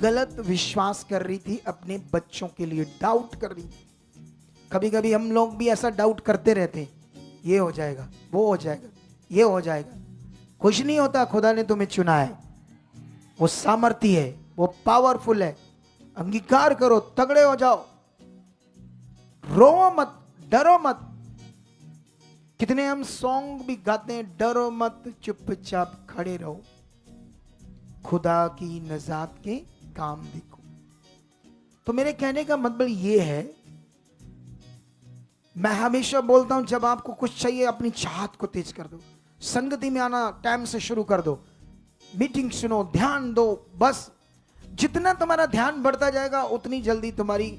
गलत विश्वास कर रही थी अपने बच्चों के लिए, डाउट कर रही थी। कभी कभी हम लोग भी ऐसा डाउट करते रहते हैं, ये हो जाएगा, वो हो जाएगा, ये हो जाएगा। कुछ नहीं होता, खुदा ने तुम्हें चुना है, वो सामर्थी है, वो पावरफुल है। अंगीकार करो, तगड़े हो जाओ, रो मत, डरो मत। कितने हम सॉन्ग भी गाते हैं, डरो मत, चुपचाप खड़े रहो, खुदा की नजात के काम देखो। तो मेरे कहने का मतलब ये है, मैं हमेशा बोलता हूं, जब आपको कुछ चाहिए, अपनी चाहत को तेज कर दो, संगति में आना टाइम से शुरू कर दो, मीटिंग सुनो, ध्यान दो। बस जितना तुम्हारा ध्यान बढ़ता जाएगा, उतनी जल्दी तुम्हारी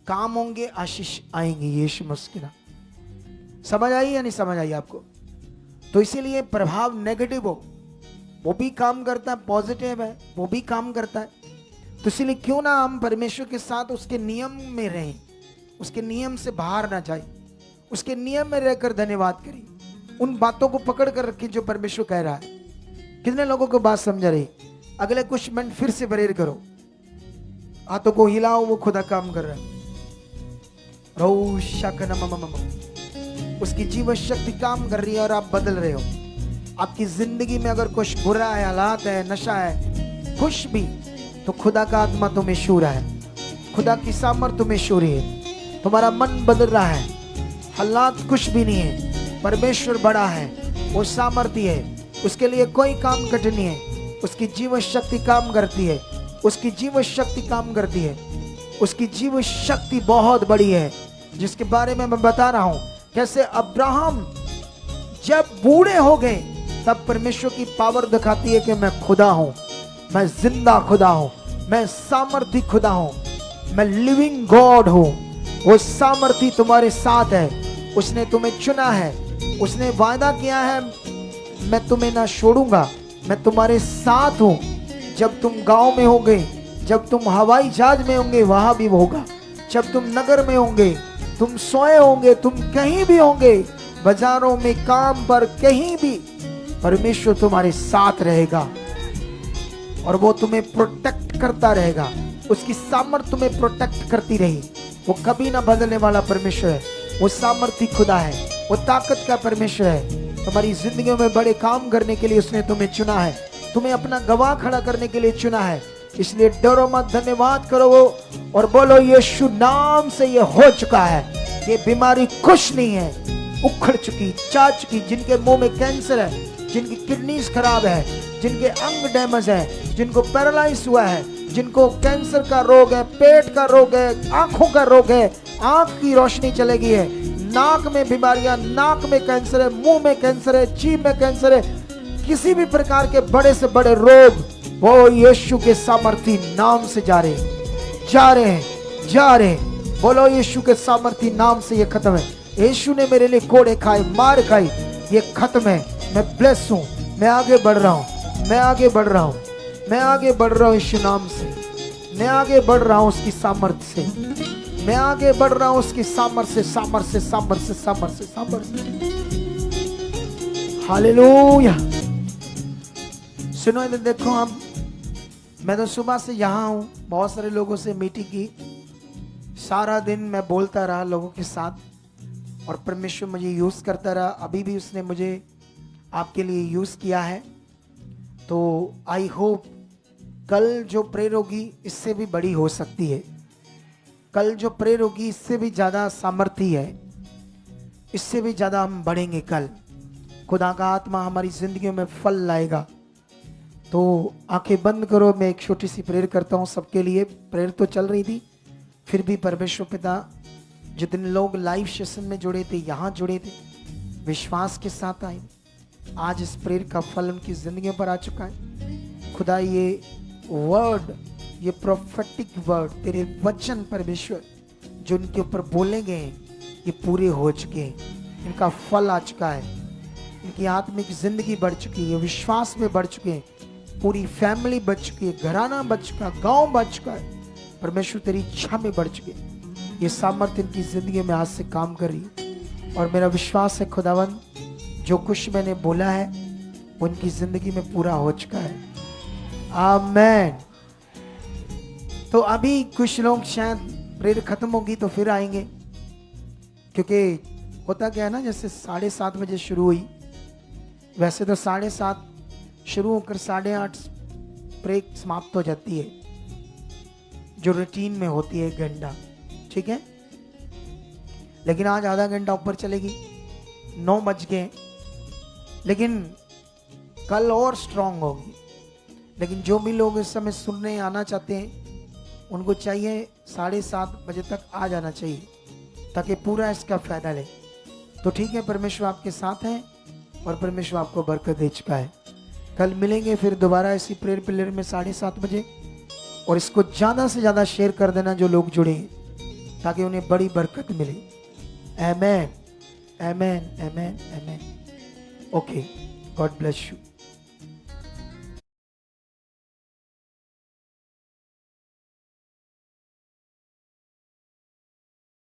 काम होंगे, आशीष आएंगे, यीशु मसीह के नाम। समझ आई या नहीं समझ आई आपको? तो इसीलिए प्रभाव नेगेटिव हो, वो भी काम करता है, पॉजिटिव है, वो भी काम करता है। तो इसीलिए क्यों ना हम परमेश्वर के साथ उसके नियम में रहें, उसके नियम से बाहर ना जाए, उसके नियम में रहकर धन्यवाद करें, उन बातों को पकड़ कर रखें जो परमेश्वर कह रहा है। कितने लोगों को बात समझ रही? अगले कुछ मिनट फिर से प्रेयर करो, हाथों को हिलाओ, वो खुदा काम कर रहा है। उसकी जीवन शक्ति काम कर रही है और आप बदल रहे हो। आपकी जिंदगी में अगर कुछ बुरा है, हालात है, नशा है, कुछ भी, तो खुदा का आत्मा तुम्हें छू रहा है, खुदा की सामर्थ तुम्हें छू रही है। तुम्हारा मन बदल रहा है, हालात कुछ भी नहीं है, परमेश्वर बड़ा है, वो सामर्थी है, उसके लिए कोई काम कठिन नहीं है। उसकी जीवन शक्ति काम करती है, उसकी जीवन शक्ति काम करती है, उसकी जीवन शक्ति बहुत बड़ी है, जिसके बारे में मैं बता रहा हूं। कैसे अब्राहम जब बूढ़े हो गए, तब परमेश्वर की पावर दिखाती है कि मैं खुदा हूं, मैं जिंदा खुदा हूं, मैं सामर्थी खुदा हूं, मैं लिविंग गॉड हूं। वो सामर्थी तुम्हारे साथ है, उसने तुम्हें चुना है, उसने वादा किया है, मैं तुम्हें ना छोड़ूंगा, मैं तुम्हारे साथ हूं। जब तुम गांव में होगे, जब तुम हवाई जहाज में होंगे, वहां भी होगा। जब तुम नगर में होंगे, तुम सोए होंगे, तुम कहीं भी होंगे, बाजारों में, काम पर, कहीं भी, परमेश्वर तुम्हारे साथ रहेगा और वो तुम्हें प्रोटेक्ट करता रहेगा। उसकी सामर्थ तुम्हें प्रोटेक्ट करती रही। वो कभी ना बदलने वाला परमेश्वर है, वो सामर्थी खुदा है, वो ताकत का परमेश्वर है। तुम्हारी जिंदगी में बड़े काम करने के लिए उसने तुम्हें चुना है, तुम्हें अपना गवाह खड़ा करने के लिए चुना है। इसलिए डरो मत, धन्यवाद करो और बोलो, यीशु नाम से ये हो चुका है, ये बीमारी कुछ नहीं है, उखड़ चुकी, जा चुकी। जिनके मुंह में कैंसर है, जिनकी किडनीज खराब है, जिनके अंग डैमेज है, जिनको पैरालाइज हुआ है, जिनको कैंसर का रोग है, पेट का रोग है, आंखों का रोग है, आंख की रोशनी चलेगी है, नाक में बीमारियां, नाक में कैंसर है, मुंह में कैंसर है, जीभ में कैंसर है, किसी भी प्रकार के बड़े से बड़े रोग वो यीशु के सामर्थी नाम से जा रहे हैं, जा रहे हैं, जा रहे हैं। बोलो यीशु के सामर्थी नाम से ये खत्म है। यीशु ने मेरे लिए कोड़े खाए, मार खाई, ये खत्म है। मैं ब्लेस हूं, मैं आगे बढ़ रहा हूं, मैं आगे बढ़ रहा हूं, मैं आगे बढ़ रहा हूं यीशु नाम से, मैं आगे बढ़ रहा हूं उसकी सामर्थ्य से, मैं आगे बढ़ रहा हूं उसकी सामर्थ्य, सामर्थ्य, सामर्थ्य, सामर्थ्य, सामर्थ्य। हालेलुया। सुनो इधर देखो, हम मैं तो सुबह से यहाँ हूँ, बहुत सारे लोगों से मीटिंग की, सारा दिन मैं बोलता रहा लोगों के साथ और परमेश्वर मुझे यूज करता रहा। अभी भी उसने मुझे आपके लिए यूज किया है। तो आई होप कल जो प्रेयर होगी इससे भी बड़ी हो सकती है, कल जो प्रेयर होगी इससे भी ज़्यादा सामर्थ्य है, इससे भी ज़्यादा हम बढ़ेंगे। कल खुदा का आत्मा हमारी जिंदगियों में फल लाएगा। तो आंखें बंद करो, मैं एक छोटी सी प्रेयर करता हूँ सबके लिए। प्रेयर तो चल रही थी, फिर भी परमेश्वर पिता, जितने लोग लाइव सेशन में जुड़े थे, यहाँ जुड़े थे, विश्वास के साथ आए, आज इस प्रेयर का फल उनकी जिंदगियों पर आ चुका है। खुदा ये वर्ड, ये प्रोफेटिक वर्ड, तेरे वचन परमेश्वर जो इनके ऊपर बोले गए हैं ये पूरे हो चुके हैं, इनका फल आ चुका है, इनकी आत्मिक जिंदगी बढ़ चुकी है, विश्वास में बढ़ चुके हैं, पूरी फैमिली बढ़ चुकी है, घराना बढ़ चुका है, गांव बढ़ चुका है, परमेश्वर तेरी इच्छा में बढ़ चुके हैं। ये सामर्थ्य इनकी जिंदगी में आज से काम कर रही है और मेरा विश्वास है खुदावन जो कुछ मैंने बोला है वो उनकी जिंदगी में पूरा हो चुका है। आमेन। तो अभी कुछ लोग शायद प्रेयर खत्म होगी तो फिर आएंगे, क्योंकि होता क्या है ना, जैसे 7:30 बजे शुरू हुई, वैसे तो 7:30 शुरू होकर 8:30 ब्रेक समाप्त हो जाती है, जो रूटीन में होती है 1 घंटा, ठीक है। लेकिन आज आधा घंटा ऊपर चलेगी, 9 बज गए, लेकिन कल और स्ट्रांग होगी। लेकिन जो भी लोग इस समय सुनने आना चाहते हैं उनको चाहिए 7:30 बजे तक आ जाना चाहिए, ताकि पूरा इसका फायदा ले। तो ठीक है, परमेश्वर आपके साथ है और परमेश्वर आपको बरकत दे चुका है। कल मिलेंगे फिर दोबारा इसी प्रेयर पिलर में 7:30 बजे, और इसको ज़्यादा से ज़्यादा शेयर कर देना जो लोग जुड़े हैं, ताकि उन्हें बड़ी बरकत मिले। Amen, amen, amen, amen. Okay, God bless you.